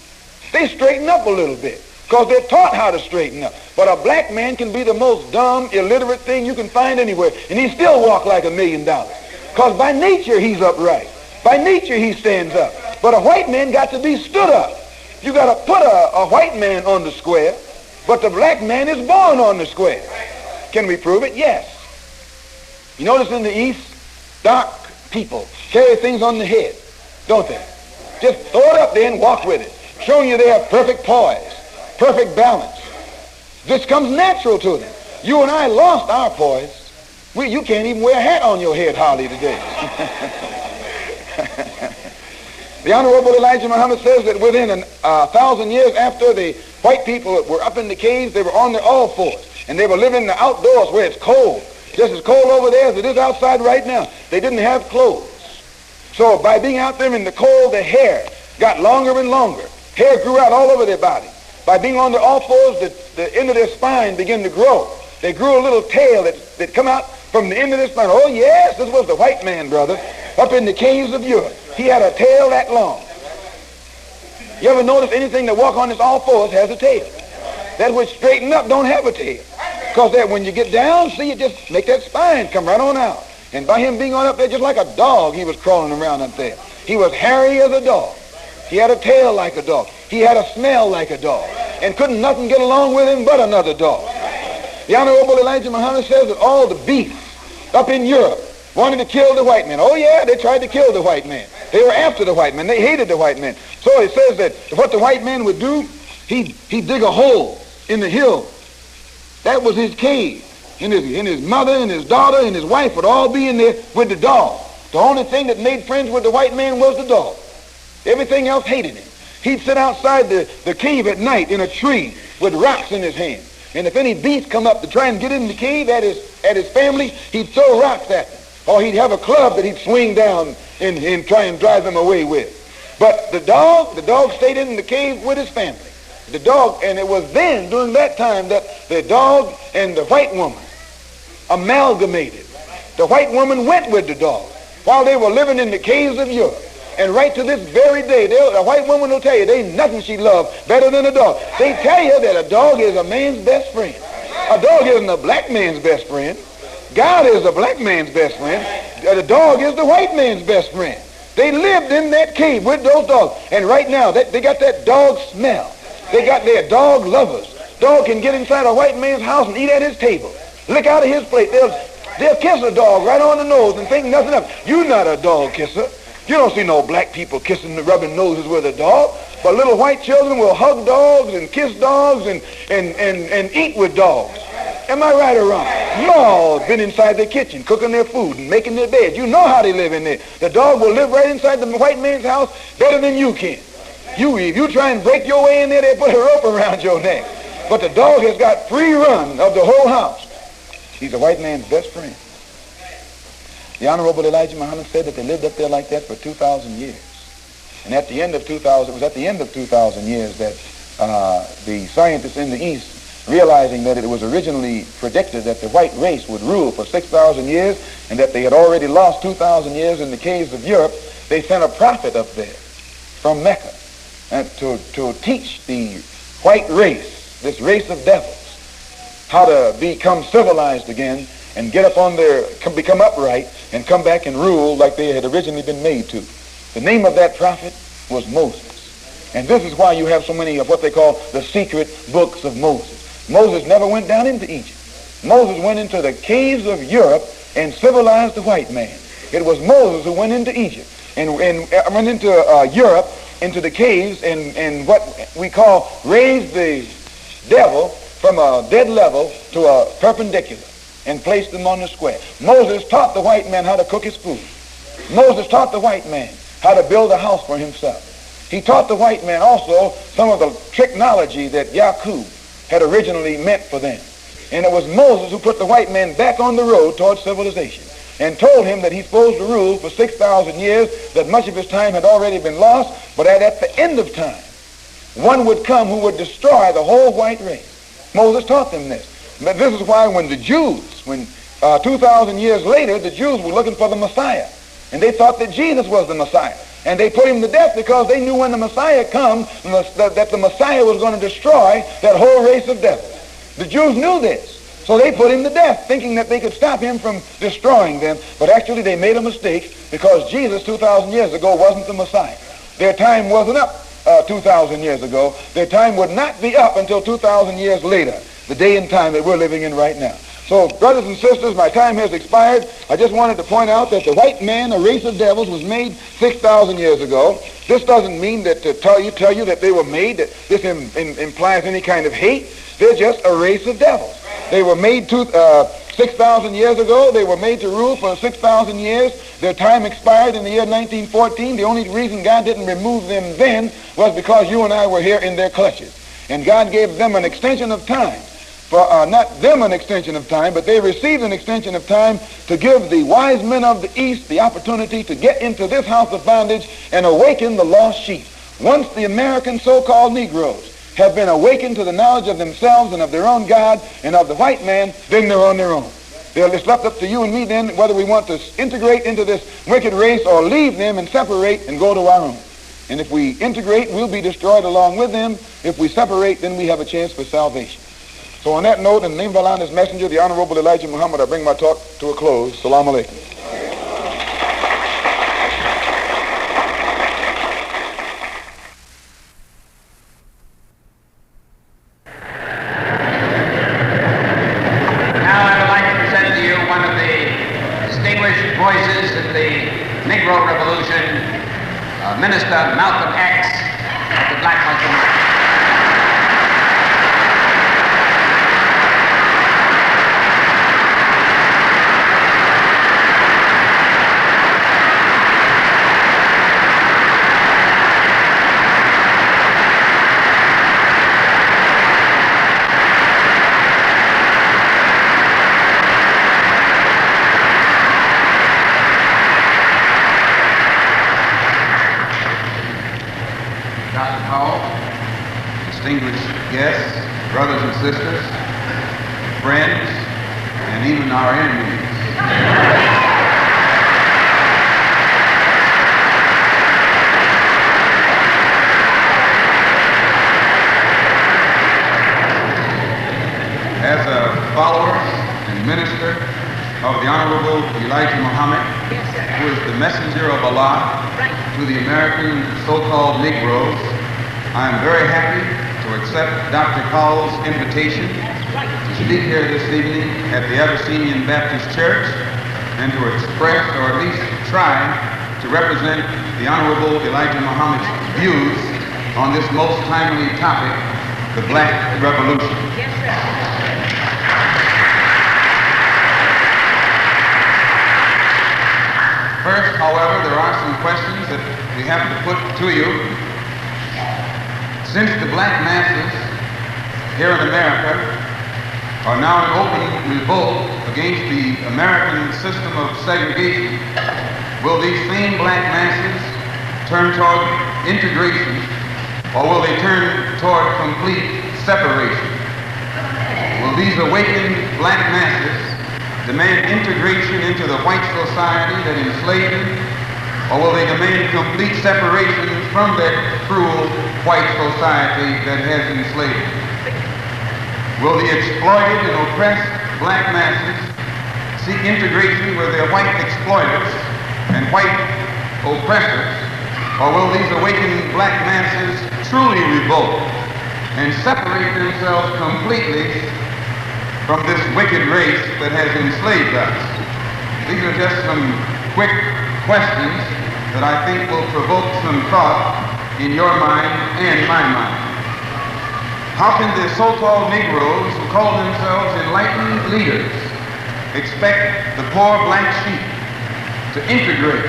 they straighten up a little bit because they're taught how to straighten up. But a black man can be the most dumb, illiterate thing you can find anywhere, and he still walk like $1 million. Because by nature, he's upright. By nature, he stands up. But a white man got to be stood up. You got to put a white man on the square, but the black man is born on the square. Can we prove it? Yes. You notice in the East, dark people carry things on the head, don't they? Just throw it up there and walk with it, showing you they have perfect poise, perfect balance. This comes natural to them. You and I lost our poise. You can't even wear a hat on your head hardly today. The Honorable Elijah Muhammad says that within 1,000 years after the white people were up in the caves, they were on their all fours, and they were living in the outdoors where it's cold, just as cold over there as it is outside right now. They didn't have clothes. So by being out there in the cold, their hair got longer and longer. Hair grew out all over their body. By being on their all fours, the end of their spine began to grow. They grew a little tail that come out from the end of their spine. Oh yes, this was the white man, brother, up in the caves of Europe. He had a tail that long. You ever notice anything that walk on its all fours has a tail? That which straighten up don't have a tail. Because that when you get down, see, it just make that spine come right on out. And by him being on up there just like a dog, he was crawling around up there. He was hairy as a dog. He had a tail like a dog. He had a smell like a dog. And couldn't nothing get along with him but another dog. The Honorable Elijah Muhammad says that all the beasts up in Europe wanted to kill the white man. Oh yeah, they tried to kill the white man. They were after the white man. They hated the white man. So it says that what the white man would do, he'd dig a hole in the hill. That was his cave. And his mother and his daughter and his wife would all be in there with the dog. The only thing that made friends with the white man was the dog. Everything else hated him. He'd sit outside the cave at night in a tree with rocks in his hand. And if any beast come up to try and get in the cave at his family, he'd throw rocks at them. Or he'd have a club that he'd swing down and try and drive them away with. But the dog stayed in the cave with his family. The dog, and it was then, during that time, that the dog and the white woman amalgamated. The white woman went with the dog while they were living in the caves of Europe. And right to this very day, a white woman will tell you there ain't nothing she loves better than a dog. They tell you that a dog is a man's best friend. A dog isn't a black man's best friend. God is a black man's best friend. The dog is the white man's best friend. They lived in that cave with those dogs. And right now, they got that dog smell. They got their dog lovers. Dog can get inside a white man's house and eat at his table. Lick out of his plate. They'll kiss a dog right on the nose and think nothing of it. You're not a dog kisser. You don't see no black people kissing and rubbing noses with a dog. But little white children will hug dogs and kiss dogs and eat with dogs. Am I right or wrong? You all been inside their kitchen cooking their food and making their beds. You know how they live in there. The dog will live right inside the white man's house better than you can. If you try and break your way in there, they put a rope around your neck. But the dog has got free run of the whole house. He's a white man's best friend. The Honorable Elijah Muhammad said that they lived up there like that for 2,000 years. And at the end of 2,000, it was at the end of 2,000 years that the scientists in the East, realizing that it was originally predicted that the white race would rule for 6,000 years and that they had already lost 2,000 years in the caves of Europe, they sent a prophet up there from Mecca to teach the white race, this race of devils, how to become civilized again and get up on become upright and come back and rule like they had originally been made to. The name of that prophet was Moses. And this is why you have so many of what they call the secret books of Moses. Moses never went down into Egypt. Moses went into the caves of Europe and civilized the white man. It was Moses who went into Egypt and went into Europe, into the caves, and what we call raised the devil from a dead level to a perpendicular and placed him on the square. Moses taught the white man how to cook his food. Moses taught the white man how to build a house for himself. He taught the white man also some of the technology that Yaqub had originally meant for them. And it was Moses who put the white man back on the road towards civilization and told him that he's supposed to rule for 6,000 years, that much of his time had already been lost, but that at the end of time, one would come who would destroy the whole white race. Moses taught them this. But this is why when the Jews, 2,000 years later, the Jews were looking for the Messiah, and they thought that Jesus was the Messiah. And they put him to death because they knew when the Messiah comes that the Messiah was going to destroy that whole race of devils. The Jews knew this. So they put him to death, thinking that they could stop him from destroying them. But actually they made a mistake, because Jesus 2,000 years ago wasn't the Messiah. Their time wasn't up 2,000 years ago. Their time would not be up until 2,000 years later, the day and time that we're living in right now. So, brothers and sisters, my time has expired. I just wanted to point out that the white man, a race of devils, was made 6,000 years ago. This doesn't mean that to tell you that they were made, that this implies any kind of hate. They're just a race of devils. They were made 6,000 years ago. They were made to rule for 6,000 years. Their time expired in the year 1914. The only reason God didn't remove them then was because you and I were here in their clutches. And God gave them an extension of time. Not them an extension of time, but they received an extension of time to give the wise men of the East the opportunity to get into this house of bondage and awaken the lost sheep. Once the American so-called Negroes have been awakened to the knowledge of themselves and of their own God and of the white man, then they're on their own. It's left up to you and me then whether we want to integrate into this wicked race or leave them and separate and go to our own. And if we integrate, we'll be destroyed along with them. If we separate, then we have a chance for salvation. So on that note, in the name of Allah's messenger, the Honorable Elijah Muhammad, I bring my talk to a close. Salaam alaikum. Now I would like to present to you one of the distinguished voices in the Negro Revolution, Minister Malcolm X of the Black Muslim. Distinguished guests, brothers and sisters, friends, and even our enemies. As a follower and minister of the Honorable Elijah Muhammad, who is the messenger of Allah to the American so-called Negroes, I am very happy to accept Dr. Cowell's invitation to speak here this evening at the Abyssinian Baptist Church and to express, or at least try, to represent the Honorable Elijah Muhammad's views on this most timely topic, the Black Revolution. Yes, sir. First, however, there are some questions that we have to put to you. Since the black masses here in America are now in open revolt against the American system of segregation, will these same black masses turn toward integration, or will they turn toward complete separation? Will these awakened black masses demand integration into the white society that enslaved them, or will they demand complete separation from that cruel white society that has enslaved them? Will the exploited and oppressed black masses seek integration with their white exploiters and white oppressors, or will these awakened black masses truly revolt and separate themselves completely from this wicked race that has enslaved us? These are just some quick questions that I think will provoke some thought in your mind and my mind. How can the so-called Negroes who call themselves enlightened leaders expect the poor black sheep to integrate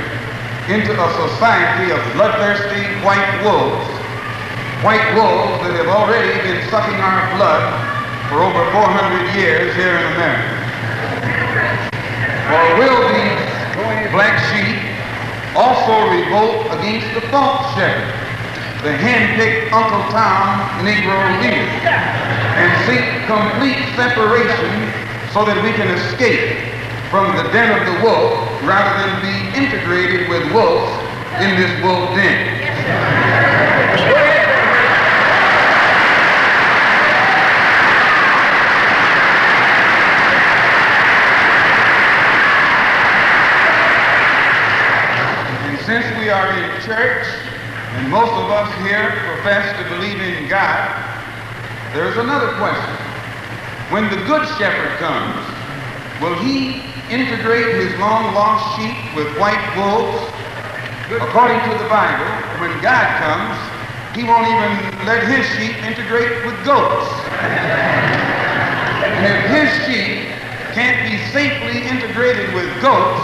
into a society of bloodthirsty white wolves that have already been sucking our blood for over 400 years here in America? Or will these black sheep also revolt against the false shepherd, the hand-picked Uncle Tom Negro leader, and seek complete separation so that we can escape from the den of the wolf rather than be integrated with wolves in this wolf den? Since we are in church, and most of us here profess to believe in God, there's another question. When the good shepherd comes, will he integrate his long-lost sheep with white wolves? According to the Bible, when God comes, he won't even let his sheep integrate with goats. And if his sheep can't be safely integrated with goats,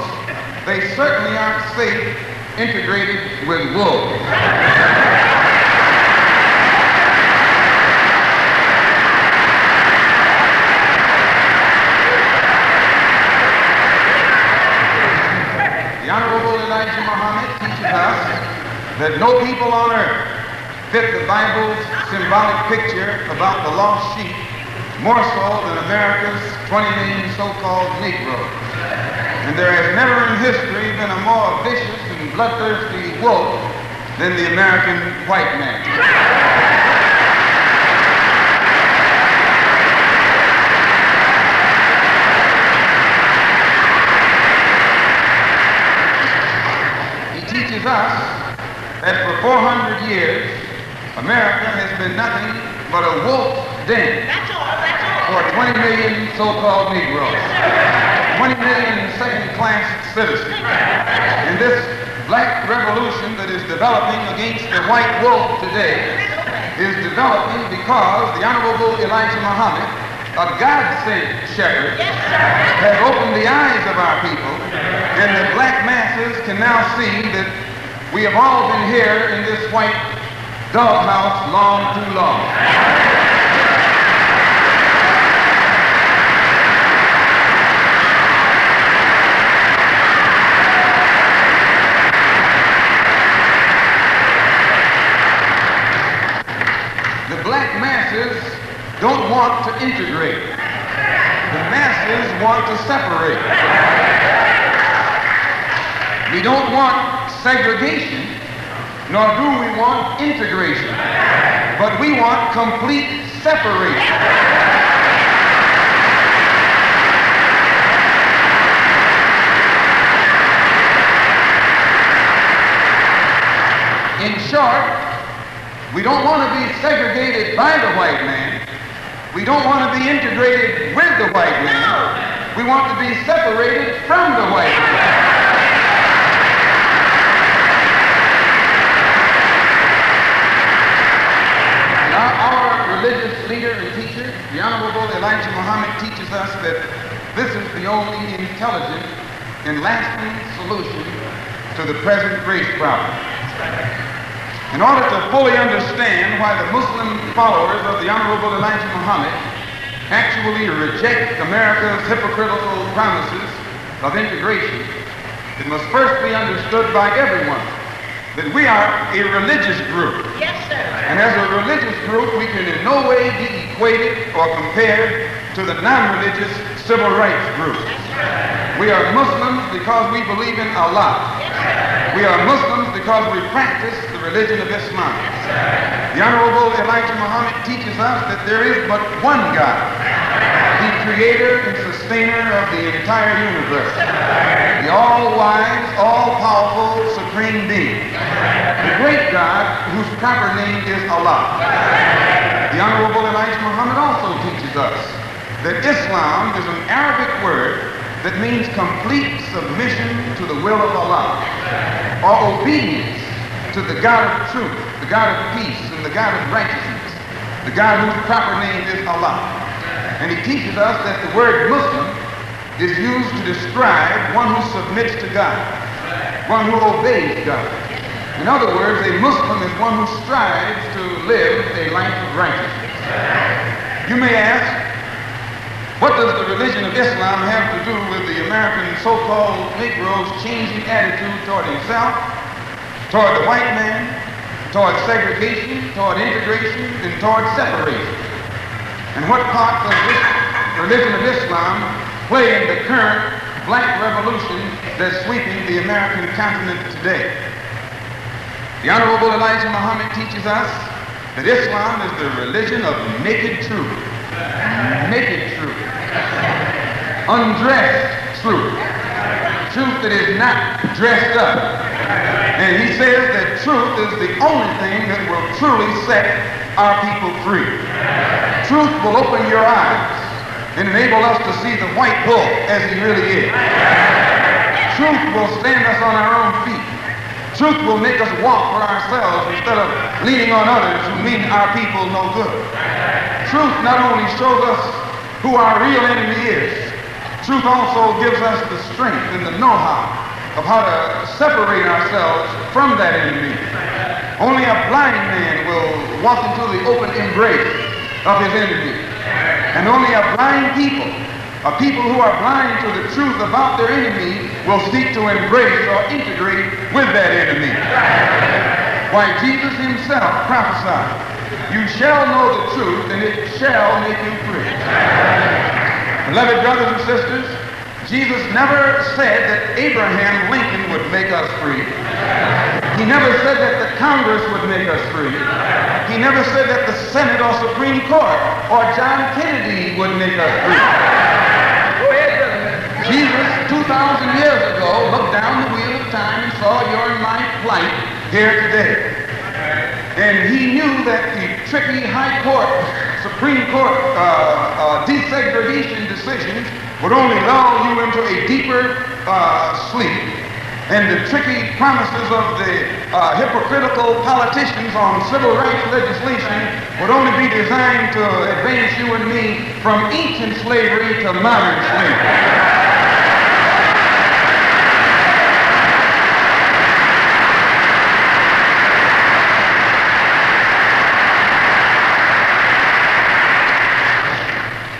they certainly aren't safe integrated with wolves. The Honorable Elijah Muhammad teaches us that no people on earth fit the Bible's symbolic picture about the lost sheep more so than America's 20 million so-called Negroes. And there has never in history been a more vicious and bloodthirsty wolf than the American white man. He teaches us that for 400 years, America has been nothing but a wolf den for 20 million so-called Negroes. 20 million second-class citizens. And this black revolution that is developing against the white wolf today is developing because the Honorable Elijah Muhammad, a God-sent shepherd, has opened the eyes of our people, and the black masses can now see that we have all been here in this white doghouse long too long. Black masses don't want to integrate. The masses want to separate. We don't want segregation, nor do we want integration, but we want complete separation. In short, we don't want to be segregated by the white man. We don't want to be integrated with the white man. We want to be separated from the white man. Now, our religious leader and teacher, the Honorable Elijah Muhammad, teaches us that this is the only intelligent and lasting solution to the present race problem. In order to fully understand why the Muslim followers of the Honorable Elijah Muhammad actually reject America's hypocritical promises of integration, it must first be understood by everyone that we are a religious group. Yes, sir. And as a religious group, we can in no way be equated or compared to the non-religious civil rights group. We are Muslims because we believe in Allah. We are Muslims because we practice the religion of Islam. The Honorable Elijah Muhammad teaches us that there is but one God, the creator and sustainer of the entire universe, the all-wise, all-powerful, supreme being, the great God whose proper name is Allah. The Honorable Elijah Muhammad also teaches us that Islam is an Arabic word that means complete submission to the will of Allah, or obedience to the God of truth, the God of peace, and the God of righteousness, the God whose proper name is Allah. And he teaches us that the word Muslim is used to describe one who submits to God, one who obeys God. In other words, a Muslim is one who strives to live a life of righteousness. You may ask, What does the religion of Islam have to do with the American so-called Negro's changing attitude toward himself, toward the white man, toward segregation, toward integration, and toward separation? And what part does this religion of Islam play in the current black revolution that's sweeping the American continent today? The Honorable Elijah Muhammad teaches us that Islam is the religion of naked truth. Naked truth. Undressed truth. Truth that is not dressed up. And he says that truth is the only thing that will truly set our people free. Truth will open your eyes and enable us to see the white bull as he really is. Truth will stand us on our own feet. Truth will make us walk for ourselves instead of leaning on others who mean our people no good. Truth not only shows us who our real enemy is, truth also gives us the strength and the know-how of how to separate ourselves from that enemy. Only a blind man will walk into the open embrace of his enemy. And only a blind people, a people who are blind to the truth about their enemy, will seek to embrace or integrate with that enemy. Why, Jesus himself prophesied, "You shall know the truth, and it shall make you free." Beloved brothers and sisters, Jesus never said that Abraham Lincoln would make us free. He never said that the Congress would make us free. He never said that the Senate or Supreme Court or John Kennedy would make us free. Jesus, 2,000 years ago, looked down the wheel of time and saw your and my plight here today. And he knew that the tricky high court, Supreme Court desegregation decisions would only lull you into a deeper sleep. And the tricky promises of the hypocritical politicians on civil rights legislation would only be designed to advance you and me from ancient slavery to modern slavery.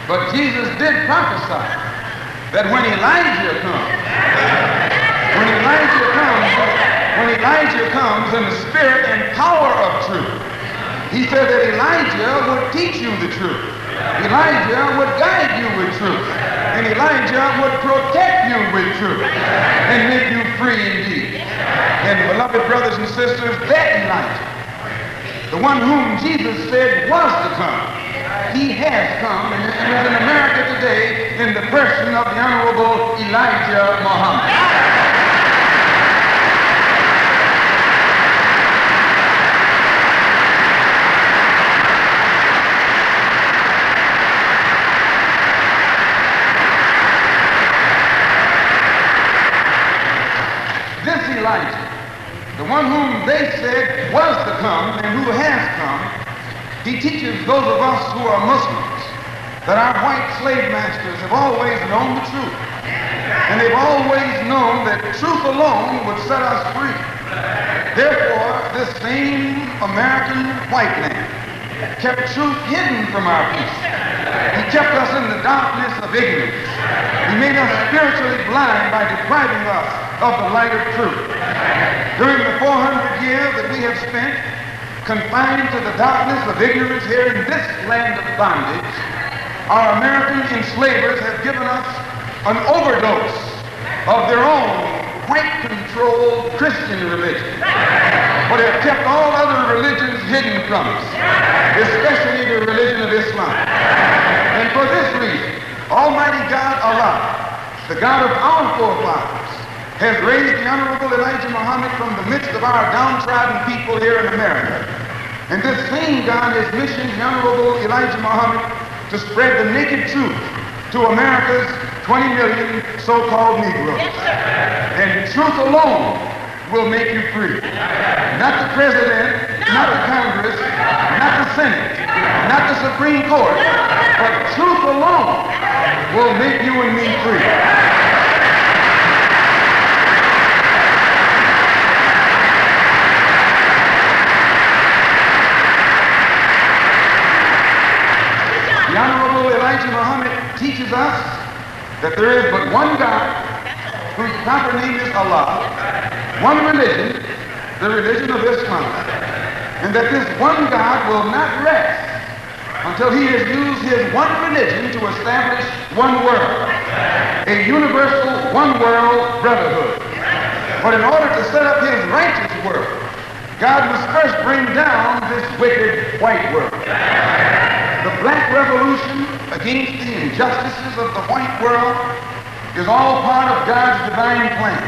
But Jesus did prophesy that when Elijah comes in the spirit and power of truth, he said that Elijah would teach you the truth. Elijah would guide you with truth. And Elijah would protect you with truth and make you free indeed. And beloved brothers and sisters, that Elijah, the one whom Jesus said was to come, he has come and is in America today in the person of the Honorable Elijah Muhammad. This Elijah, the one whom they said was to come and who has come, he teaches those of us who are Muslims that our white slave masters have always known the truth. And they've always known that truth alone would set us free. Therefore, this same American white man kept truth hidden from our people. He kept us in the darkness of ignorance. He made us spiritually blind by depriving us of the light of truth. During the 400 years that we have spent confined to the darkness of ignorance here in this land of bondage, our American enslavers have given us an overdose of their own white-controlled Christian religion, but have kept all other religions hidden from us, especially the religion of Islam. And for this reason, Almighty God Allah, the God of our forefathers, has raised the Honorable Elijah Muhammad from the midst of our downtrodden people here in America. And this same God has missioned the Honorable Elijah Muhammad to spread the naked truth to America's 20 million so-called Negroes. And truth alone will make you free. Not the President, not the Congress, not the Senate, not the Supreme Court, but truth alone will make you and me free. The Honorable Elijah Muhammad teaches us us that there is but one God, whose proper name is Allah, one religion, the religion of Islam, and that this one God will not rest until he has used his one religion to establish one world, a universal one world brotherhood. But in order to set up his righteous world, God must first bring down this wicked white world. The black revolution against the injustices of the white world is all part of God's divine plan.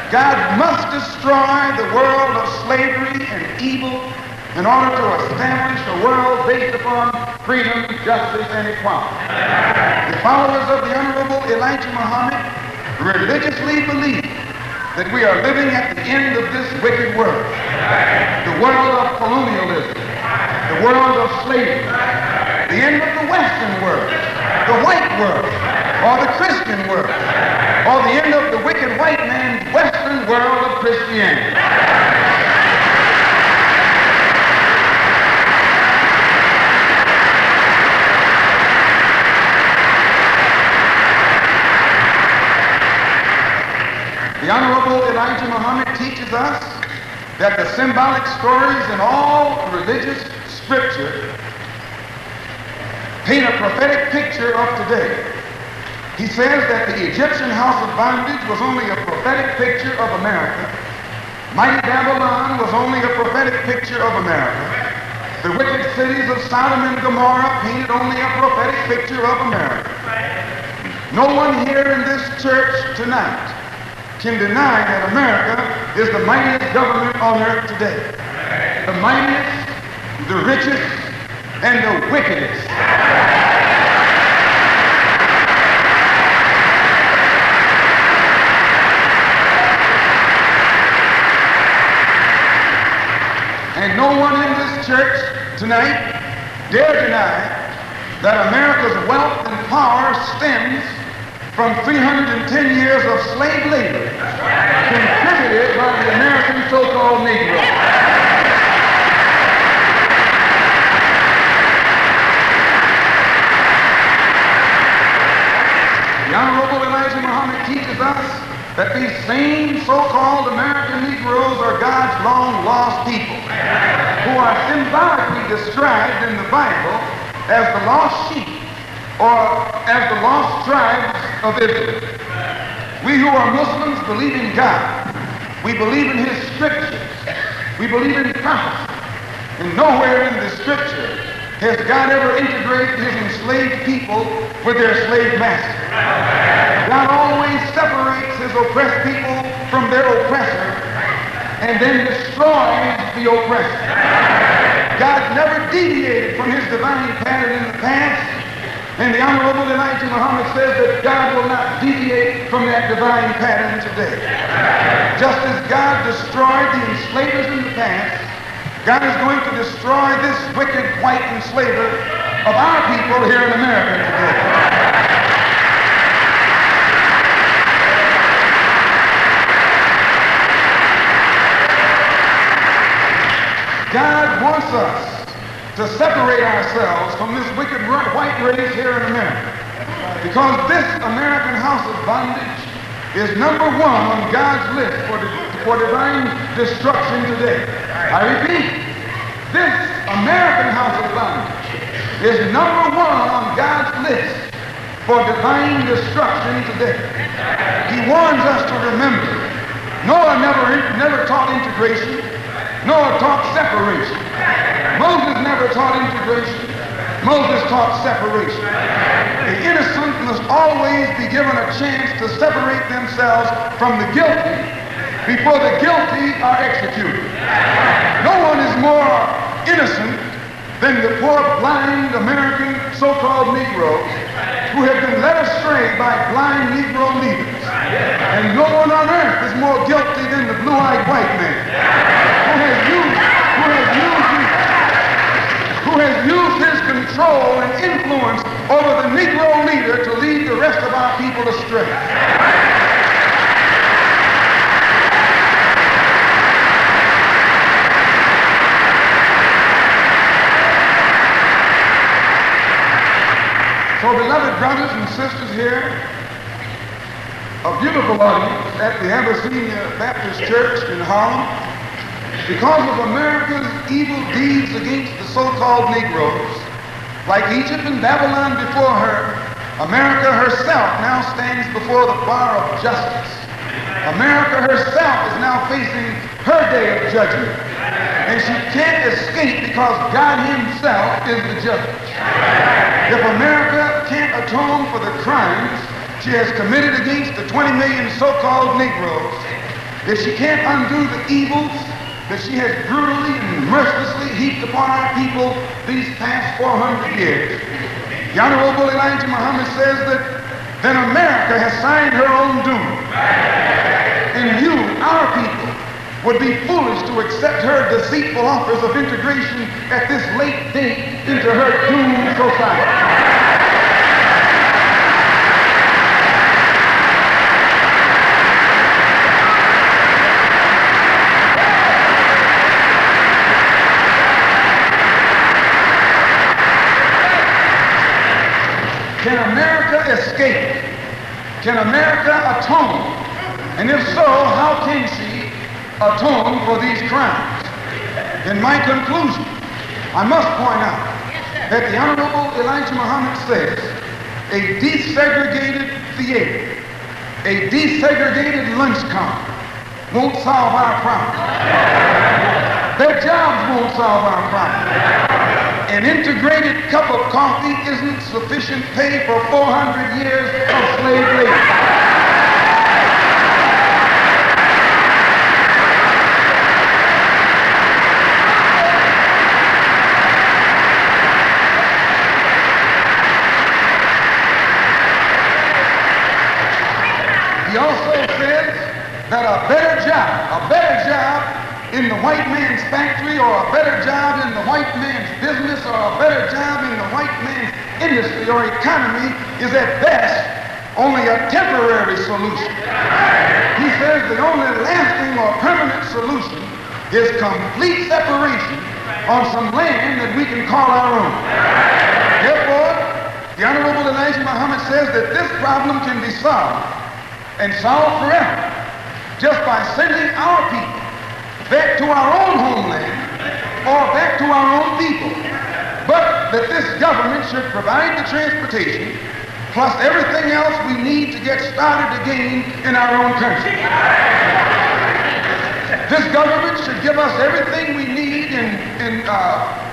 God must destroy the world of slavery and evil in order to establish a world based upon freedom, justice, and equality. The followers of the Honorable Elijah Muhammad religiously believe that we are living at the end of this wicked world, the world of colonialism, the world of slavery, the end of the Western world, the white world, or the Christian world, or the end of the wicked white man's Western world of Christianity. The Honorable Elijah Muhammad teaches us that the symbolic stories in all religious scripture paint a prophetic picture of today. He says that the Egyptian house of bondage was only a prophetic picture of America. Mighty Babylon was only a prophetic picture of America. The wicked cities of Sodom and Gomorrah painted only a prophetic picture of America. No one here in this church tonight can deny that America is the mightiest government on earth today. The mightiest, the richest, and the wickedest. And no one in this church tonight dare deny that America's wealth and power stems from 310 years of slave labor contributed by the American so-called Negro. The Honorable Elijah Muhammad teaches us that these same so-called American Negroes are God's long-lost people, who are symbolically described in the Bible as the lost sheep, or as the lost tribes of Israel. We who are Muslims believe in God. We believe in his scriptures. We believe in prophecy. And nowhere in the scripture has God ever integrated his enslaved people with their slave master. God always separates his oppressed people from their oppressor and then destroys the oppressor. God never deviated from his divine pattern in the past, and the Honorable Elijah Muhammad says that God will not deviate from that divine pattern today. Just as God destroyed the enslavers in the past, God is going to destroy this wicked white enslaver of our people here in America today. God wants us to separate ourselves from this wicked white race here in America, because this American house of bondage is number one on God's list for divine destruction today. I repeat, this American house of bondage is number one on God's list for divine destruction today. He warns us to remember, Noah never taught integration. Noah taught separation. Moses never taught integration. Moses taught separation. The innocent must always be given a chance to separate themselves from the guilty before the guilty are executed. No one is more innocent than the poor blind American so-called Negroes who have been led astray by blind Negro leaders. And no one on earth is more guilty than the blue-eyed white man who has used his control and influence over the Negro leader to lead the rest of our people astray. So, beloved brothers and sisters here, a beautiful audience at the Abyssinia Baptist Church in Harlem, because of America's evil deeds against the so-called Negroes, like Egypt and Babylon before her, America herself now stands before the bar of justice. America herself is now facing her day of judgment. And she can't escape because God himself is the judge. If America can't atone for the crimes she has committed against the 20 million so-called Negroes, if she can't undo the evils that she has brutally and mercilessly heaped upon our people these past 400 years, the Honorable Elijah Muhammad says that then America has signed her own doom. And you, our people, would be foolish to accept her deceitful offers of integration at this late date into her doomed society. Can America escape? Can America atone? And if so, how can she atone for these crimes? In my conclusion, I must point out that the Honorable Elijah Muhammad says a desegregated theater, a desegregated lunch counter won't solve our problem. Their jobs won't solve our problem. An integrated cup of coffee isn't sufficient pay for 400 years of slave labor. He also says that a better job in the white man's factory, or a better job in the white man's business, or a better job in the white man's industry or economy is at best only a temporary solution. He says the only lasting or permanent solution is complete separation on some land that we can call our own. Therefore, the Honorable Elijah Muhammad says that this problem can be solved, and solved forever, just by sending our people back to our own homeland or back to our own people. But that this government should provide the transportation plus everything else we need to get started again in our own country. This government should give us everything we need in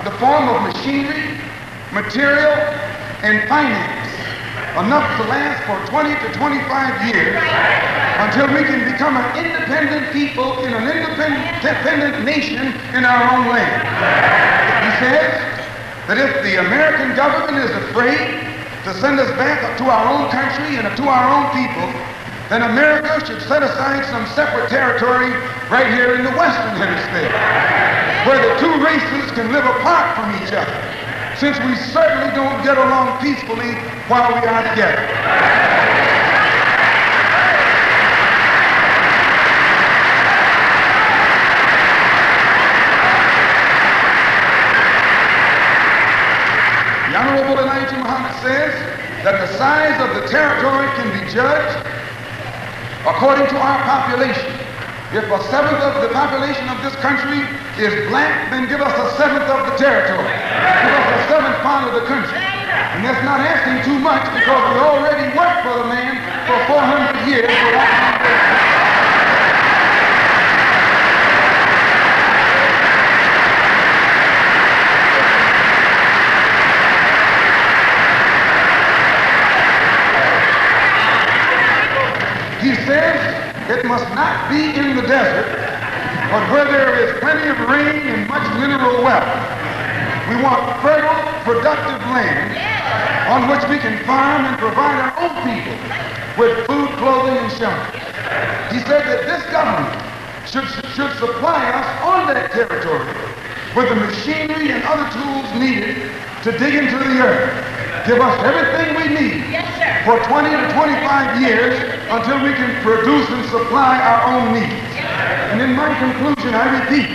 the form of machinery, material, and finance, enough to last for 20 to 25 years until we can become an independent people in an independent nation in our own land. He says that if the American government is afraid to send us back to our own country and to our own people, then America should set aside some separate territory right here in the Western Hemisphere, where the two races can live apart from each other, since we certainly don't get along peacefully while we are together. The Honorable Elijah Muhammad says that the size of the territory can be judged according to our population. If a seventh of the population of this country is black, then give us a seventh of the territory. Give us a seventh part of the country. And that's not asking too much, because we already worked for the man for 400 years without compensation. He says it must not be in the desert, but where there is plenty of rain and much mineral wealth. We want fertile, productive land on which we can farm and provide our own people with food, clothing, and shelter. He said that this government should supply us on that territory with the machinery and other tools needed to dig into the earth. Give us everything we need for 20 to 25 years until we can produce and supply our own needs. And in my conclusion, I repeat,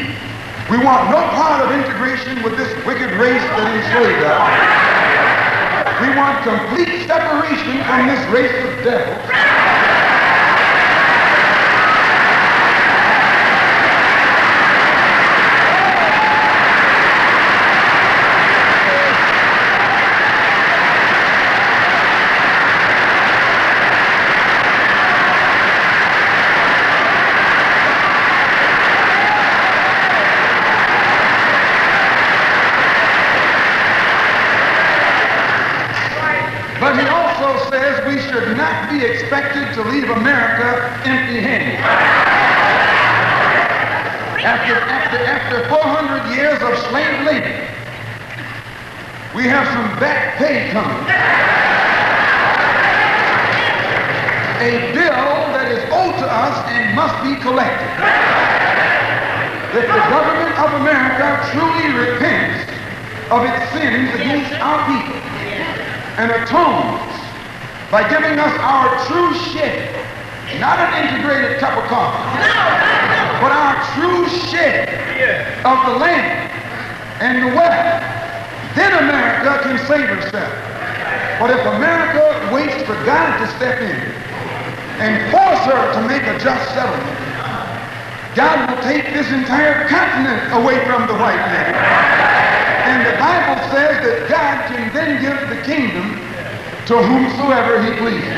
we want no part of integration with this wicked race that enslaved us. We want complete separation separation from this race of devils. But he also says we should not be expected to leave America empty-handed. After 400 years of slave labor, we have some back pay coming. A bill that is owed to us and must be collected. If the government of America truly repents of its sins against our people, and atones by giving us our true share, not an integrated cup of coffee, but our true share of the land and the wealth, then America can save herself. But if America waits for God to step in and force her to make a just settlement, God will take this entire continent away from the white man. And the Bible says that God can then give the kingdom to whomsoever he pleases.